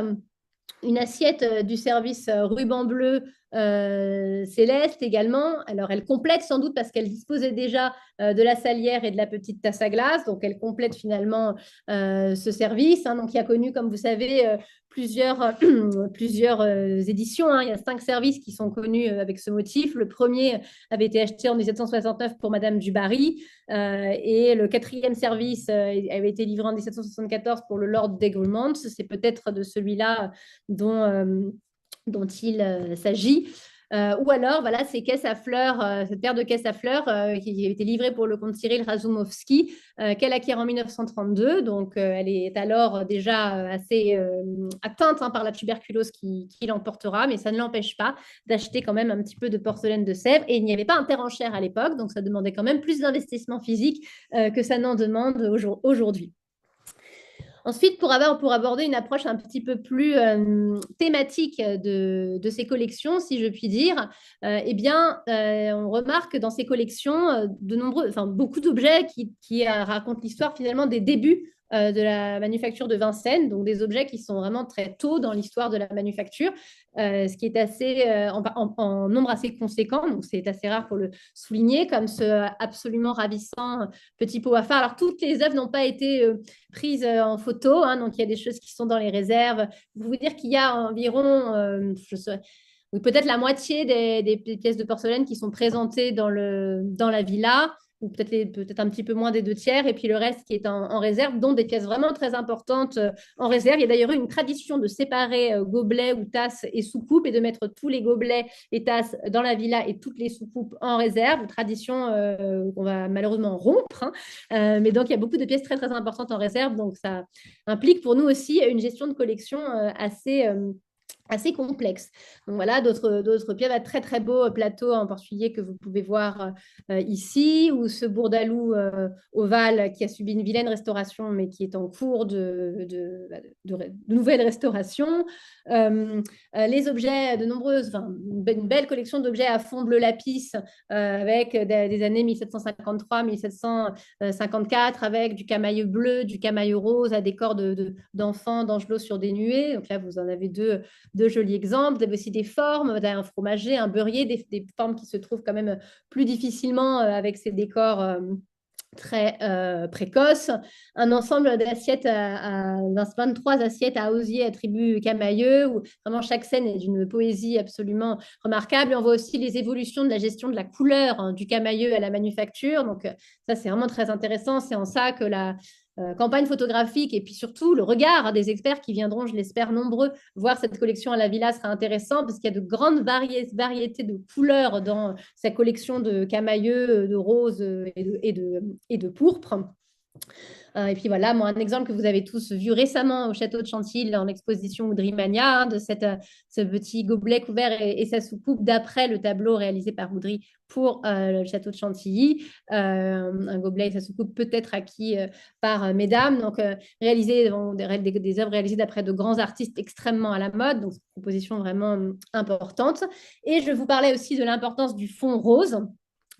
Une assiette du service ruban bleu céleste également. Alors, elle complète sans doute parce qu'elle disposait déjà de la salière et de la petite tasse à glace. Donc, elle complète finalement ce service, hein, donc, qui a connu, comme vous savez, plusieurs éditions, hein. Il y a 5 services qui sont connus avec ce motif. Le premier avait été acheté en 1769 pour Madame du Barry et le 4e service avait été livré en 1774 pour le Lord d'Egremont. C'est peut-être de celui-là dont il s'agit. Ou alors, voilà, ces caisses à fleurs, cette paire de caisses à fleurs qui a été livrée pour le comte Cyril Razumovsky, qu'elle acquiert en 1932. Donc, elle est alors déjà assez atteinte hein, par la tuberculose qui l'emportera, mais ça ne l'empêche pas d'acheter quand même un petit peu de porcelaine de Sèvres. Et il n'y avait pas un terre-en-chère à l'époque, donc ça demandait quand même plus d'investissement physique que ça n'en demande aujourd'hui. Ensuite, pour aborder une approche un petit peu plus thématique de ces collections, si je puis dire, eh bien, on remarque dans ces collections beaucoup d'objets qui racontent l'histoire finalement des débuts de la manufacture de Vincennes, donc des objets qui sont vraiment très tôt dans l'histoire de la manufacture, ce qui est assez en nombre assez conséquent, donc c'est assez rare pour le souligner, comme ce absolument ravissant petit pot à phare. Alors, toutes les œuvres n'ont pas été prises en photo, hein, donc il y a des choses qui sont dans les réserves. Je vous dire qu'il y a environ, oui, peut-être la moitié des pièces de porcelaine qui sont présentées dans la villa, ou peut-être un petit peu moins des 2 tiers, et puis le reste qui est en réserve, dont des pièces vraiment très importantes en réserve. Il y a d'ailleurs eu une tradition de séparer gobelets ou tasses et soucoupes et de mettre tous les gobelets et tasses dans la villa et toutes les soucoupes en réserve, une tradition qu'on va malheureusement rompre, hein. Mais donc, il y a beaucoup de pièces très, très importantes en réserve, donc ça implique pour nous aussi une gestion de collection assez complexe. Donc voilà, d'autres pièces, très très beau plateau en portugais que vous pouvez voir ici, ou ce bourdalou ovale qui a subi une vilaine restauration, mais qui est en cours de nouvelle restauration. Les objets, une belle collection d'objets à fond bleu lapis avec des années 1753-1754, avec du camailleux bleu, du camailleux rose à décor d'enfants d'Angelot sur des nuées. Donc là, vous en avez deux jolis exemples. Vous avez aussi des formes, un fromager, un beurrier, des formes qui se trouvent quand même plus difficilement avec ces décors très précoces. Un ensemble d'assiettes, 23 assiettes à osier attributs camailleux, où vraiment chaque scène est d'une poésie absolument remarquable. Et on voit aussi les évolutions de la gestion de la couleur hein, du camailleux à la manufacture. Donc ça, c'est vraiment très intéressant. C'est en ça que la campagne photographique et puis surtout le regard des experts qui viendront, je l'espère, nombreux voir cette collection à la villa sera intéressant parce qu'il y a de grandes variétés de couleurs dans sa collection de camailleux, de roses et de pourpre. Et puis voilà, moi, un exemple que vous avez tous vu récemment au château de Chantilly en exposition Oudry-Mania, hein, de ce petit gobelet couvert et sa soucoupe d'après le tableau réalisé par Oudry pour le château de Chantilly. Un gobelet et sa soucoupe peut-être acquis par mesdames. Donc, des œuvres réalisées d'après de grands artistes extrêmement à la mode. Donc, c'est une composition vraiment importante. Et je vous parlais aussi de l'importance du fond rose.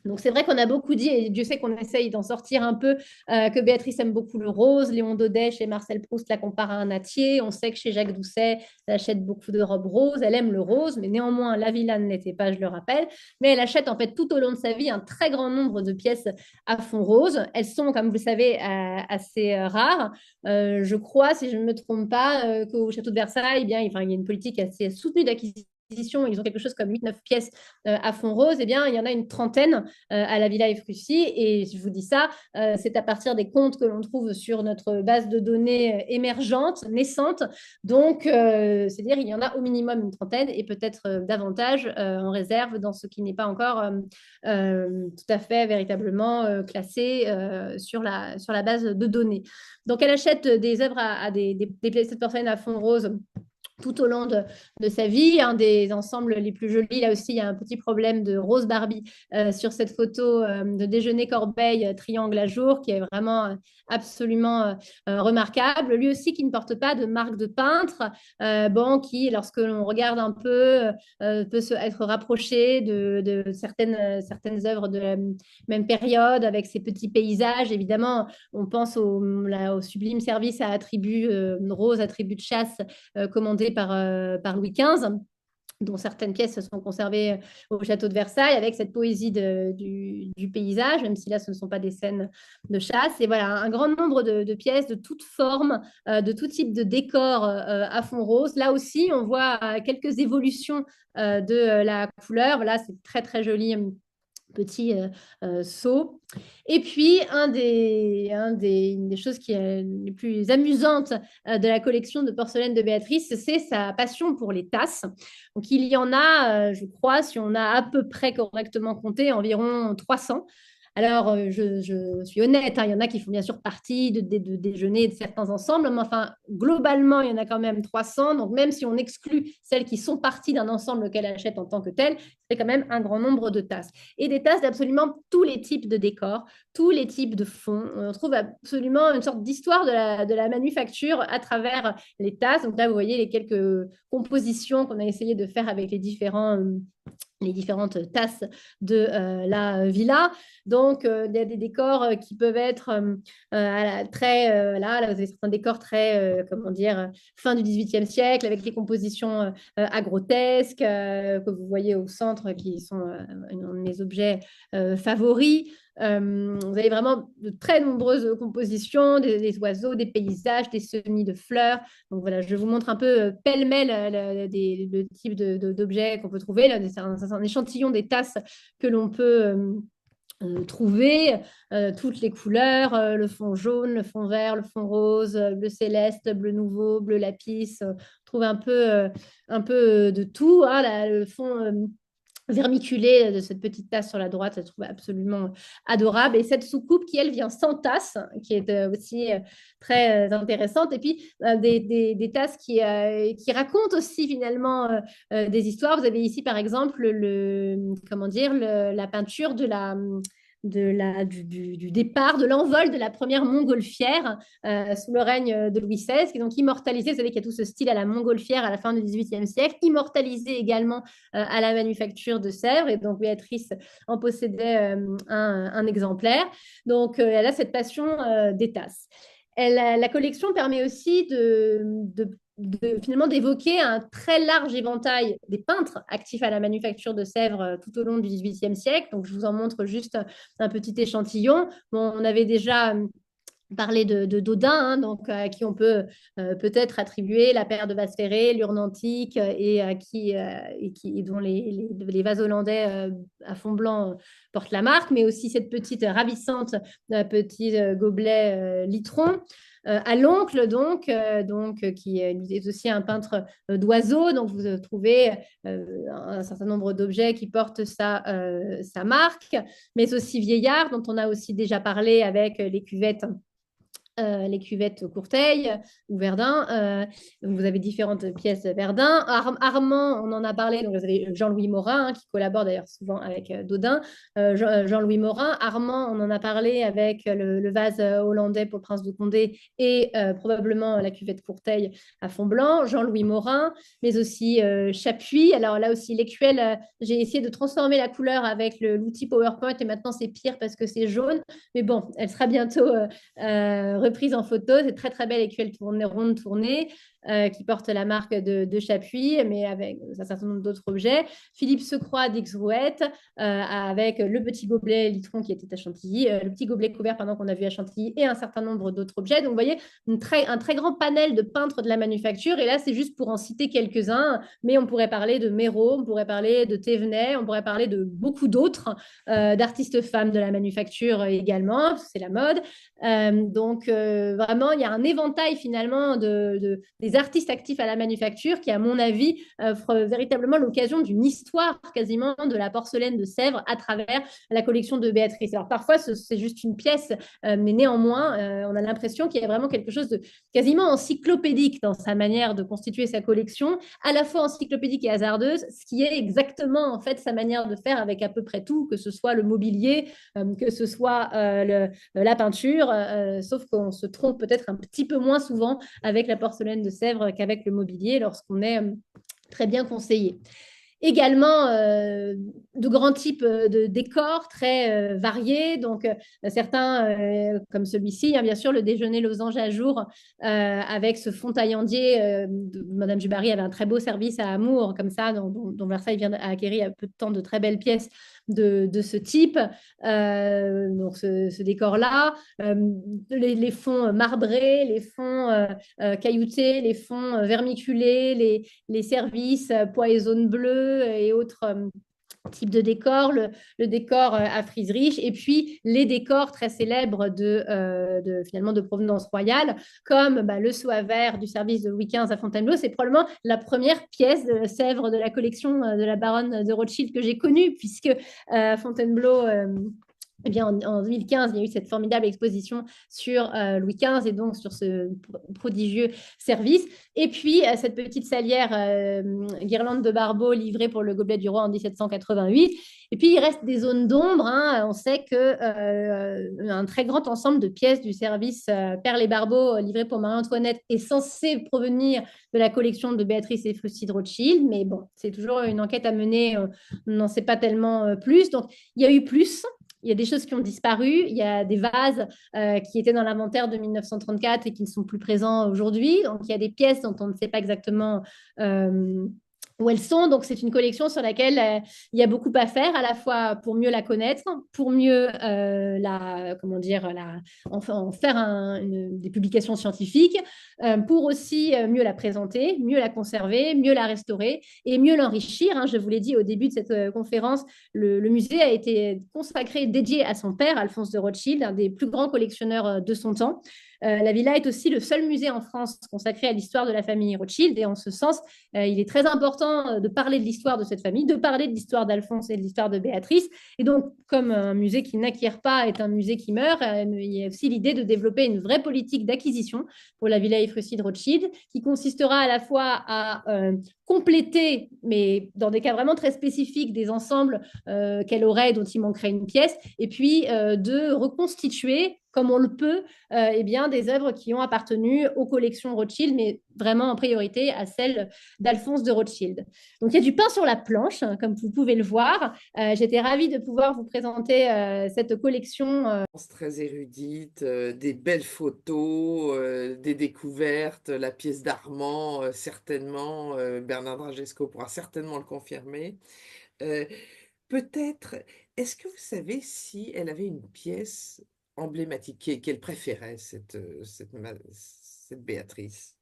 Donc, c'est vrai qu'on a beaucoup dit, et Dieu sait qu'on essaye d'en sortir un peu, que Béatrice aime beaucoup le rose. Léon Daudet, chez Marcel Proust, la compare à un nattier. On sait que chez Jacques Doucet, elle achète beaucoup de robes roses. Elle aime le rose, mais néanmoins, la villa ne l'était pas, je le rappelle. Mais elle achète en fait tout au long de sa vie un très grand nombre de pièces à fond rose. Elles sont, comme vous le savez, assez rares. Je crois, si je ne me trompe pas, qu'au château de Versailles, eh bien, il y a une politique assez soutenue d'acquisition composition, ils ont quelque chose comme 8-9 pièces à fond rose, eh bien, il y en a une trentaine à la Villa Efrussi. Et je vous dis ça, c'est à partir des comptes que l'on trouve sur notre base de données émergente, naissante. Donc, c'est-à-dire il y en a au minimum une trentaine et peut-être davantage en réserve dans ce qui n'est pas encore tout à fait véritablement classé sur la base de données. Donc, elle achète des œuvres à des cette porcelaine à fond rose tout au long de sa vie. Un des ensembles les plus jolis, là aussi, il y a un petit problème de Rose Barbie sur cette photo de déjeuner Corbeil, triangle à jour, qui est vraiment absolument remarquable. Lui aussi qui ne porte pas de marque de peintre, bon, qui, lorsque l'on regarde un peu, peut être rapproché de certaines œuvres de la même période, avec ces petits paysages. Évidemment, on pense au sublime service à attribut rose, attribut de chasse, commandé par Louis XV, dont certaines pièces sont conservées au château de Versailles, avec cette poésie du paysage, même si là, ce ne sont pas des scènes de chasse. Et voilà, un grand nombre de pièces de toutes formes, de tout type de décors à fond rose. Là aussi, on voit quelques évolutions de la couleur. Voilà, c'est très, très joli petit seau. Et puis, une des choses qui est les plus amusantes de la collection de porcelaine de Béatrice, c'est sa passion pour les tasses. Donc, il y en a, je crois, si on a à peu près correctement compté, environ 300. Alors, je suis honnête, hein, il y en a qui font bien sûr partie de déjeuner de certains ensembles, mais enfin, globalement, il y en a quand même 300. Donc, même si on exclut celles qui sont parties d'un ensemble qu'elle achète en tant que tel, c'est quand même un grand nombre de tasses. Et des tasses d'absolument tous les types de décors, tous les types de fonds. On trouve absolument une sorte d'histoire de la manufacture à travers les tasses. Donc là, vous voyez les quelques compositions qu'on a essayé de faire avec les différentes tasses de la villa. Donc, il y a des décors qui peuvent être très, là, vous avez certains décors très, comment dire, fin du XVIIIe siècle, avec les compositions agrotesques que vous voyez au centre, qui sont un de mes objets favoris. Vous avez vraiment de très nombreuses compositions, des oiseaux, des paysages, des semis de fleurs. Donc voilà, je vous montre un peu pêle-mêle le type d'objets qu'on peut trouver. Là, c'est un échantillon des tasses que l'on peut trouver, toutes les couleurs, le fond jaune, le fond vert, le fond rose, bleu céleste, bleu nouveau, bleu lapis. On trouve un peu de tout. Hein, là, le fond vermiculé de cette petite tasse sur la droite, je trouve absolument adorable. Et cette soucoupe qui, elle, vient sans tasse, qui est aussi très intéressante. Et puis, des tasses qui racontent aussi finalement des histoires. Vous avez ici, par exemple, comment dire, la peinture du départ, de l'envol de la première montgolfière sous le règne de Louis XVI, qui est donc immortalisé. Vous savez qu'il y a tout ce style à la montgolfière à la fin du XVIIIe siècle, immortalisé également à la manufacture de Sèvres. Et donc, Béatrice en possédait un exemplaire. Donc, elle a cette passion des tasses. La collection permet aussi finalement d'évoquer un très large éventail des peintres actifs à la manufacture de Sèvres tout au long du XVIIIe siècle. Donc, je vous en montre juste un petit échantillon. Bon, on avait déjà parlé de Dodin, hein, donc, à qui on peut peut-être attribuer la paire de vases ferrés, l'urne antique, dont les vases hollandais à fond blanc portent la marque, mais aussi cette petite ravissante petit gobelet litron. À l'oncle, qui est aussi un peintre d'oiseaux. Donc, vous trouvez un certain nombre d'objets qui portent sa marque, mais aussi Vieillard, dont on a aussi déjà parlé avec les cuvettes Courteil ou Verdun. Vous avez différentes pièces Verdun. Armand, on en a parlé, donc vous avez Jean-Louis Morin, hein, qui collabore d'ailleurs souvent avec Dodin. Jean-Louis Morin. Armand, on en a parlé avec le vase hollandais pour le prince de Condé et probablement la cuvette Courteil à fond blanc. Jean-Louis Morin, mais aussi Chapuis. Alors là aussi, l'écuelle, j'ai essayé de transformer la couleur avec l'outil PowerPoint et maintenant c'est pire parce que c'est jaune. Mais bon, elle sera bientôt reprise en photo. C'est très, très belle écuelle ronde tournée. qui porte la marque de Chapuis, mais avec un certain nombre d'autres objets. Philippe Secroix d'Ix-Rouette, avec le petit gobelet Litron qui était à Chantilly, le petit gobelet couvert pardon, qu'on a vu à Chantilly et un certain nombre d'autres objets. Donc, vous voyez, un très grand panel de peintres de la manufacture. Et là, c'est juste pour en citer quelques-uns, mais on pourrait parler de Méraud, on pourrait parler de Thévenet, on pourrait parler de beaucoup d'autres, d'artistes femmes de la manufacture également, parce que c'est la mode. Donc, vraiment, il y a un éventail finalement des artistes actifs à la manufacture qui, à mon avis, offre véritablement l'occasion d'une histoire quasiment de la porcelaine de Sèvres à travers la collection de Béatrice. Alors, parfois, c'est juste une pièce, mais néanmoins, on a l'impression qu'il y a vraiment quelque chose de quasiment encyclopédique dans sa manière de constituer sa collection, à la fois encyclopédique et hasardeuse, ce qui est exactement en fait sa manière de faire avec à peu près tout, que ce soit le mobilier, que ce soit la peinture, sauf qu'on se trompe peut-être un petit peu moins souvent avec la porcelaine de Sèvres qu'avec le mobilier lorsqu'on est très bien conseillé. Également, de grands types de décors très variés. Donc, certains, comme celui-ci, hein, bien sûr, le déjeuner losange à jour avec ce fond taillandier. Madame du Barry avait un très beau service à Amour, comme ça, dont Versailles vient d'acquérir il y a peu de temps de très belles pièces de ce type. Donc, ce décor-là. Les fonds marbrés, les fonds cailloutés, les fonds vermiculés, les services pois et zone bleue et autres types de décors, le décor à frise riche, et puis les décors très célèbres finalement de provenance royale, comme le soie vert du service de Louis XV à Fontainebleau. C'est probablement la première pièce de Sèvres de la collection de la baronne de Rothschild que j'ai connue, puisque Fontainebleau... Eh bien, en 2015, il y a eu cette formidable exposition sur Louis XV et donc sur ce prodigieux service. Et puis, cette petite salière guirlande de Barbeau livrée pour le gobelet du roi en 1788. Et puis, il reste des zones d'ombre. Hein. On sait qu'un très grand ensemble de pièces du service Perles et Barbeau livré pour Marie-Antoinette est censé provenir de la collection de Béatrice et Fructy de Rothschild. Mais bon, c'est toujours une enquête à mener. On n'en sait pas tellement plus. Donc, il y a eu plus. Il y a des choses qui ont disparu. Il y a des vases qui étaient dans l'inventaire de 1934 et qui ne sont plus présents aujourd'hui. Donc, il y a des pièces dont on ne sait pas exactement où elles sont. Donc, c'est une collection sur laquelle il y a beaucoup à faire, à la fois pour mieux la connaître, pour mieux en faire des publications scientifiques, pour aussi mieux la présenter, mieux la conserver, mieux la restaurer et mieux l'enrichir. Hein. Je vous l'ai dit au début de cette conférence, le musée a été consacré, dédié à son père, Alphonse de Rothschild, un des plus grands collectionneurs de son temps. La villa est aussi le seul musée en France consacré à l'histoire de la famille Rothschild. Et en ce sens, il est très important de parler de l'histoire de cette famille, de parler de l'histoire d'Alphonse et de l'histoire de Béatrice. Et donc, comme un musée qui n'acquiert pas est un musée qui meurt, il y a aussi l'idée de développer une vraie politique d'acquisition pour la villa Fructy de Rothschild, qui consistera à la fois à compléter, mais dans des cas vraiment très spécifiques, des ensembles qu'elle aurait dont il manquerait une pièce, et puis de reconstituer comme on le peut, eh bien, des œuvres qui ont appartenu aux collections Rothschild, mais vraiment en priorité à celles d'Alphonse de Rothschild. Donc, il y a du pain sur la planche, hein, comme vous pouvez le voir. J'étais ravie de pouvoir vous présenter cette collection. Très érudite, des belles photos, des découvertes, la pièce d'Armand, certainement, Bernard Dragesco pourra certainement le confirmer. Peut-être, est-ce que vous savez si elle avait une pièce emblématique qu'elle préférait, cette Béatrice?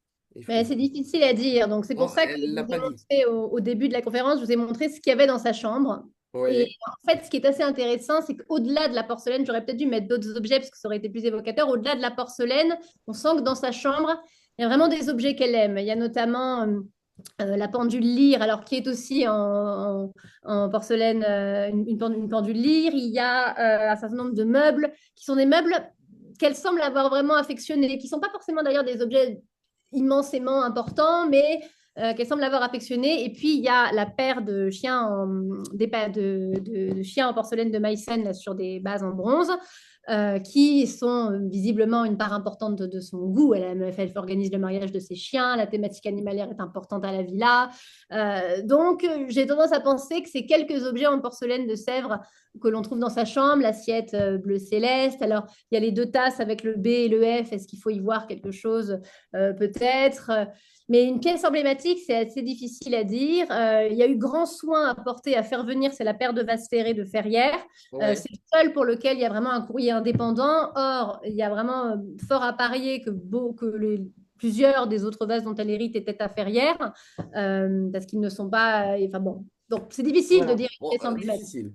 C'est difficile à dire. Donc, c'est pour ça que elle je l'a vous ai pas dit. montré au début de la conférence, je vous ai montré ce qu'il y avait dans sa chambre. Et Oui. en fait, ce qui est assez intéressant, c'est qu'au-delà de la porcelaine, j'aurais peut-être dû mettre d'autres objets parce que ça aurait été plus évocateur. Au-delà de la porcelaine, on sent que dans sa chambre, il y a vraiment des objets qu'elle aime. Il y a notamment la pendule lyre, alors qui est aussi en porcelaine, une pendule lyre. Il y a un certain nombre de meubles qui sont des meubles qu'elle semble avoir vraiment affectionnés, qui ne sont pas forcément d'ailleurs des objets immensément importants, mais qu'elle semble avoir affectionnés. Et puis, il y a la paire de chiens de chiens en porcelaine de Meissen là, sur des bases en bronze. qui sont visiblement une part importante de son goût. Elle organise le mariage de ses chiens, la thématique animalière est importante à la villa. Donc, j'ai tendance à penser que ces quelques objets en porcelaine de Sèvres que l'on trouve dans sa chambre, l'assiette bleu céleste. Alors, il y a les deux tasses avec le B et le F. Est-ce qu'il faut y voir quelque chose peut-être? Mais une pièce emblématique, c'est assez difficile à dire. Il y a eu grand soin apporté à faire venir, c'est la paire de vases ferrés de Ferrières. Ouais. C'est le seul pour lequel il y a vraiment un courrier indépendant. Or, il y a vraiment fort à parier plusieurs des autres vases dont elle hérite étaient à Ferrières, parce qu'ils ne sont pas. Enfin bon, donc c'est difficile de Voilà. dire une Bon, pièce emblématique. difficile.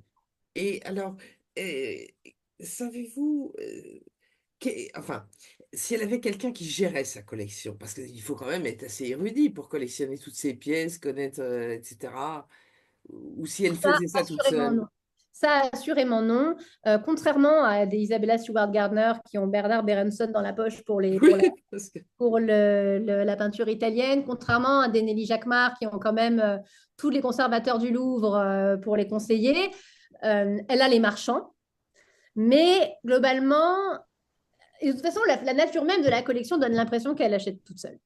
Et alors, euh, savez-vous, enfin, si elle avait quelqu'un qui gérait sa collection, parce qu'il faut quand même être assez érudit pour collectionner toutes ces pièces, connaître, etc., ou si elle Ça, faisait ça toute assurément seule. non. Ça, assurément non. Contrairement à des Isabella Stewart Gardner qui ont Bernard Berenson dans la poche Oui, parce que pour la peinture italienne, contrairement à des Nelly Jacquemart qui ont quand même tous les conservateurs du Louvre pour les conseiller. Elle a les marchands, mais globalement, et de toute façon, la nature même de la collection donne l'impression qu'elle achète toute seule.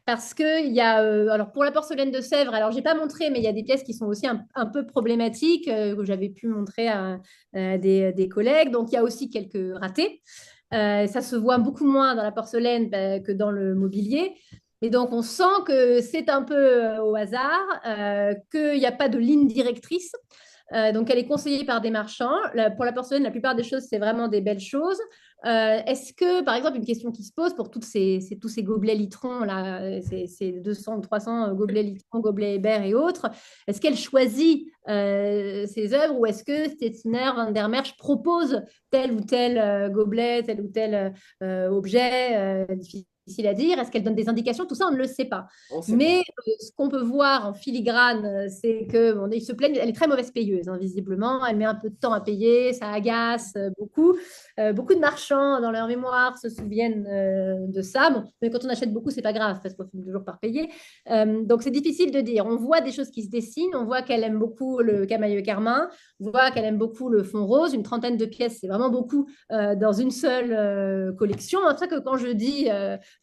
Parce qu'il y a, alors pour la porcelaine de Sèvres, alors j'ai pas montré, mais il y a des pièces qui sont aussi un peu problématiques que j'avais pu montrer à des collègues. Donc il y a aussi quelques ratés. Ça se voit beaucoup moins dans la porcelaine que dans le mobilier. Et donc on sent que c'est un peu au hasard, qu'il n'y a pas de ligne directrice. Donc, elle est conseillée par des marchands. Pour la porcelaine, la plupart des choses, c'est vraiment des belles choses. Est-ce que, par exemple, une question qui se pose pour tous ces gobelets litrons, là, ces 200 ou 300 gobelets litrons, gobelets Hébert et autres, est-ce qu'elle choisit ces œuvres ou est-ce que Stetzner, Van der Merch propose tel ou tel gobelet, tel ou tel objet difficile à dire? Est-ce qu'elle donne des indications? Tout ça, on ne le sait pas. on ne sait pas. Mais ce qu'on peut voir en filigrane, c'est que bon, ils se plaignent, elle est très mauvaise payeuse, hein, visiblement. Elle met un peu de temps à payer, ça agace beaucoup. Beaucoup de marchands, dans leur mémoire, se souviennent de ça. Bon, mais quand on achète beaucoup, c'est pas grave, parce qu'on finit toujours par payer. Donc, c'est difficile de dire. On voit des choses qui se dessinent. On voit qu'elle aime beaucoup le camailleux carmin. On voit qu'elle aime beaucoup le fond rose. Une trentaine de pièces, c'est vraiment beaucoup dans une seule collection. C'est pour ça que quand je dis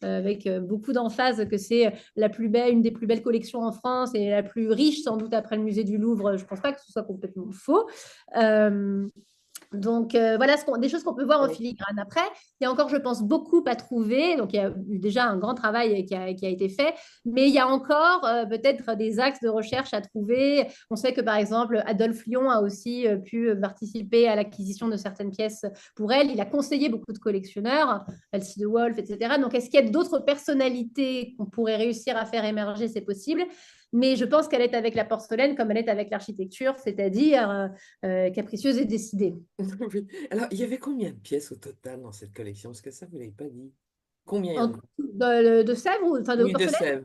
avec beaucoup d'emphase que c'est la plus belle, une des plus belles collections en France et la plus riche sans doute après le musée du Louvre, je ne pense pas que ce soit complètement faux. Donc voilà des choses qu'on peut voir en Ouais. filigrane. Après, il y a encore, je pense, beaucoup à trouver. Donc il y a eu déjà un grand travail qui a été fait, mais il y a encore peut-être des axes de recherche à trouver. On sait que par exemple, Adolphe Lyon a aussi pu participer à l'acquisition de certaines pièces pour elle. Il a conseillé beaucoup de collectionneurs, Elsie de Wolf, etc. Donc est-ce qu'il y a d'autres personnalités qu'on pourrait réussir à faire émerger? C'est possible. Mais je pense qu'elle est avec la porcelaine comme elle est avec l'architecture, c'est-à-dire capricieuse et décidée. Oui. Alors, il y avait combien de pièces au total dans cette collection? Parce que ça, vous ne l'avez pas dit. Combien il y en a? De Sèvres, enfin de Oui, de porcelaine, Sèvres.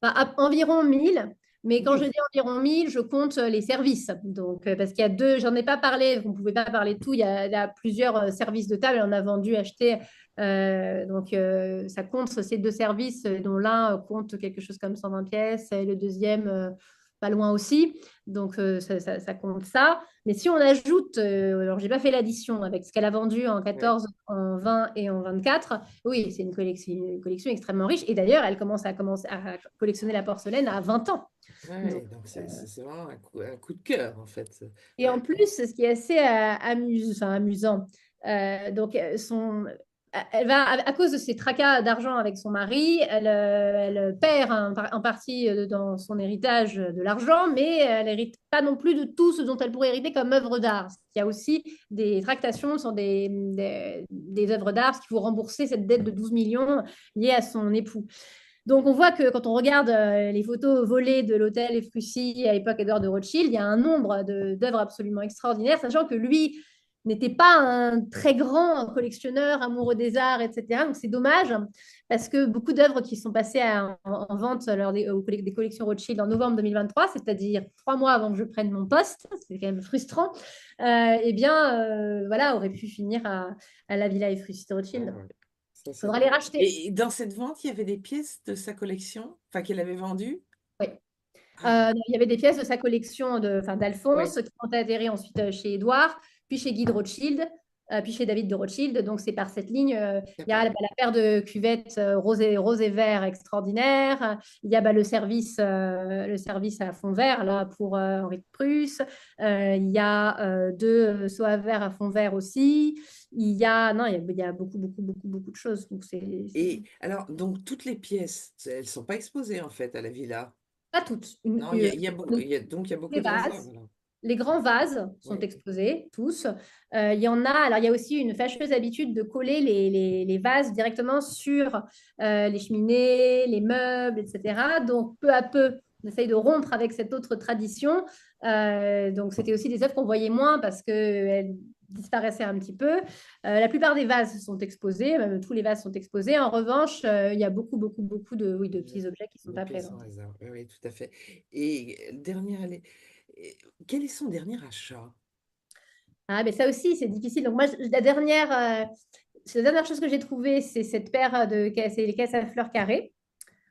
enfin, environ 1000. Mais quand je Oui. dis environ 1000, je compte les services. Donc, parce qu'il y a deux, j'en ai pas parlé, vous ne pouvez pas parler de tout. Il y a plusieurs services de table. On a vendu, acheté. Donc, ça compte ces deux services, dont l'un compte quelque chose comme 120 pièces et le deuxième, pas loin aussi. Donc, ça compte ça. Mais si on ajoute, alors j'ai pas fait l'addition avec ce qu'elle a vendu en Ouais. 14, en 20 et en 24, oui, c'est une collection extrêmement riche. Et d'ailleurs, elle commence à collectionner la porcelaine à 20 ans. Donc, Ouais, donc c'est vraiment un coup de cœur, en fait. et en plus, ce qui est assez amusant, donc elle va, à cause de ses tracas d'argent avec son mari, elle perd en partie dans son héritage de l'argent, mais elle n'hérite pas non plus de tout ce dont elle pourrait hériter comme œuvre d'art. Il y a aussi des tractations sur des œuvres d'art, ce qu'il faut rembourser cette dette de 12 millions liée à son époux. Donc, on voit que quand on regarde les photos volées de l'hôtel Efrussi à l'époque Édouard de Rothschild, il y a un nombre d'œuvres absolument extraordinaires, sachant que lui n'était pas un très grand collectionneur, amoureux des arts, etc. Donc, c'est dommage parce que beaucoup d'œuvres qui sont passées en vente lors des collections Rothschild en novembre 2023, c'est-à-dire 3 mois avant que je prenne mon poste, c'est quand même frustrant, eh bien, voilà, auraient pu finir à la Villa Efrussi de Ah Rothschild. ouais. Ça, Il faudra les racheter. Et dans cette vente, il y avait des pièces de sa collection, enfin qu'elle avait vendues? Oui. Ah, Il y avait des pièces de sa collection enfin, d'Alphonse oui. qui ont atterri ensuite chez Édouard, puis chez Guy de Rothschild. puis chez David de Rothschild. Donc, c'est par cette ligne. Il y a D'accord. la paire de cuvettes rose et vert extraordinaire. Il y a le service à fond vert là, pour Henri de Prusse. Il y a deux seaux à verre à fond vert aussi. Non, il y a beaucoup, beaucoup, beaucoup, beaucoup de choses. Donc, Et alors, donc, toutes les pièces, elles ne sont pas exposées, en fait, à la villa. pas toutes. Non, donc, il y a beaucoup Les de réserves, vases. alors. Les grands vases sont Oui. exposés, tous. Il y en a, alors il y a aussi une fâcheuse habitude de coller les vases directement sur les cheminées, les meubles, etc. Donc peu à peu, on essaye de rompre avec cette autre tradition. Donc c'était aussi des œuvres qu'on voyait moins parce qu'elles disparaissaient un petit peu. La plupart des vases sont exposés, même tous les vases sont exposés. En revanche, il y a beaucoup, beaucoup, beaucoup oui, de petits objets qui ne sont De pas pièces en présentés. réserve. Oui, oui, tout à fait. Et quel est son dernier achat? Ah, mais ça aussi, c'est difficile. Donc, moi, c'est la dernière chose que j'ai trouvée, c'est cette paire de caisses, c'est les caisses à fleurs carrées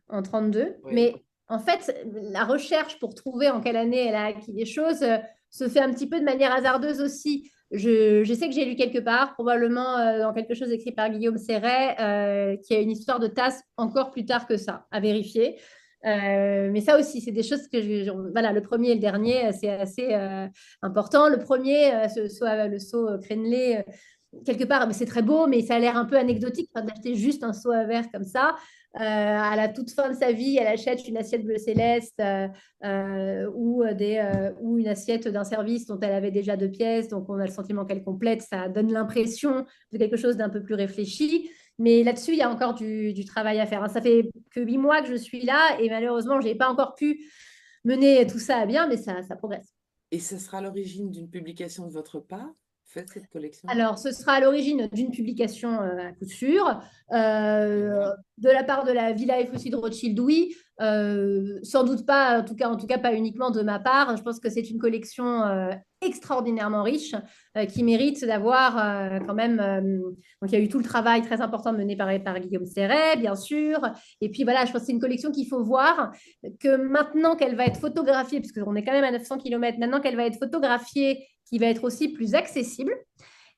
en 32. Oui, Mais en fait, la recherche pour trouver en quelle année elle a acquis les choses se fait un petit peu de manière hasardeuse aussi. Je sais que j'ai lu quelque part, probablement dans quelque chose écrit par Guillaume Serret, qui a une histoire de tasse encore plus tard que ça, à vérifier. Mais ça aussi, c'est des choses voilà, le premier et le dernier, c'est assez important. Le premier, le seau crénelé, quelque part, c'est très beau, mais ça a l'air un peu anecdotique d'acheter juste un seau à verre comme ça. À la toute fin de sa vie, elle achète une assiette bleu céleste ou une assiette d'un service dont elle avait déjà deux pièces. Donc, on a le sentiment qu'elle complète. Ça donne l'impression de quelque chose d'un peu plus réfléchi. Mais là-dessus, il y a encore du travail à faire, hein. Ça fait que 8 mois que je suis là et malheureusement, je n'ai pas encore pu mener tout ça à bien, mais ça progresse. et ça sera à l'origine d'une publication de votre part? Faites cette collection? Alors, ce sera à l'origine d'une publication à coup sûr, Voilà. de la part de la Villa Efrussi de Rothschild, oui. Sans doute pas, en tout cas pas uniquement de ma part. Je pense que c'est une collection extraordinairement riche qui mérite d'avoir quand même. Donc, il y a eu tout le travail très important mené par Guillaume Serret, bien sûr. Et puis voilà, je pense que c'est une collection qu'il faut voir, que maintenant qu'elle va être photographiée, puisqu'on est quand même à 900 km, maintenant qu'elle va être photographiée, qui va être aussi plus accessible.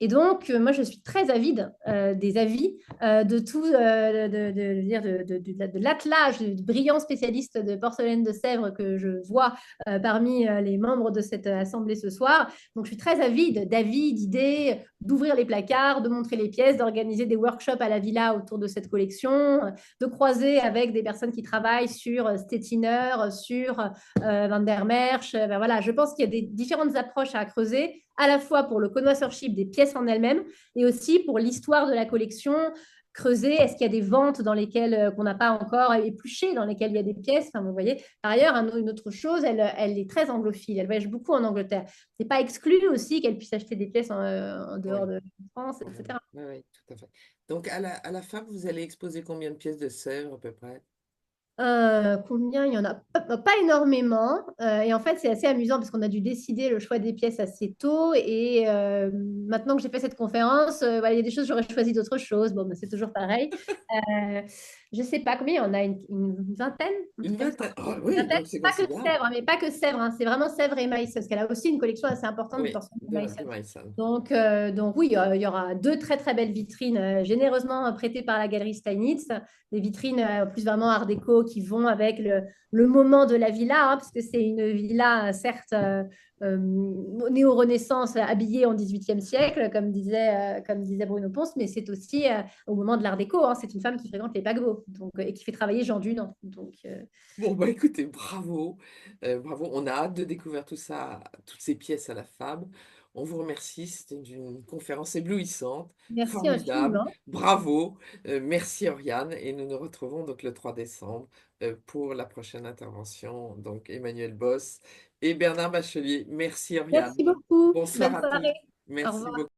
Et donc, moi, je suis très avide des avis de tout, de l'attelage de brillants spécialistes de porcelaine de Sèvres que je vois parmi les membres de cette assemblée ce soir. Donc, je suis très avide d'avis, d'idées, d'ouvrir les placards, de montrer les pièces, d'organiser des workshops à la villa autour de cette collection, de croiser avec des personnes qui travaillent sur Stettiner, sur Van der Merch. Ben voilà, je pense qu'il y a des différentes approches à creuser à la fois pour le connoisseurship des pièces en elles-mêmes et aussi pour l'histoire de la collection. Creuser, est-ce qu'il y a des ventes dans lesquelles qu'on n'a pas encore épluché, dans lesquelles il y a des pièces, enfin, vous voyez. Par ailleurs, une autre chose, elle est très anglophile, elle voyage beaucoup en Angleterre. C'est pas exclu aussi qu'elle puisse acheter des pièces en dehors Oui, de France, oui, etc. oui, oui, tout à fait. Donc, à la fin, vous allez exposer combien de pièces de Sèvres, à peu près? Combien il y en a? Pas énormément. Et en fait, c'est assez amusant parce qu'on a dû décider le choix des pièces assez tôt. Et maintenant que j'ai fait cette conférence, voilà, il y a des choses, j'aurais choisi d'autres choses. Bon, mais c'est toujours pareil. Euh, je sais pas combien il y en a, une vingtaine, un Une truc comme ça. vingtaine. Ah Une oui, vingtaine. donc c'est Pas que considérable. Sèvres, mais pas que Sèvres, hein. C'est vraiment Sèvres et Maïs, parce qu'elle a aussi une collection assez importante de Oui, porcelaine de Maïs. de Maïsan. Donc oui, il y aura deux très très belles vitrines généreusement prêtées par la galerie Steinitz, des vitrines plus vraiment art déco qui vont avec le moment de la villa, hein, parce que c'est une villa certes néo-renaissance habillée en XVIIIe siècle, comme disait Bruno Ponce, mais c'est aussi au moment de l'art déco, hein. C'est une femme qui fréquente les paquebots donc, et qui fait travailler Jean Dunant. Donc, Bon, bah écoutez, bravo. Bravo. On a hâte de découvrir tout ça, toutes ces pièces à la FAB. On vous remercie. C'était une conférence éblouissante, merci formidable. infiniment. Bravo. Merci, Oriane. Et nous nous retrouvons donc le 3 décembre pour la prochaine intervention. Donc, Emmanuel Boss et Bernard Bachelier. Merci, Oriane. Merci beaucoup. Bonsoir Bonne à tous. soirée. Au Merci revoir. beaucoup.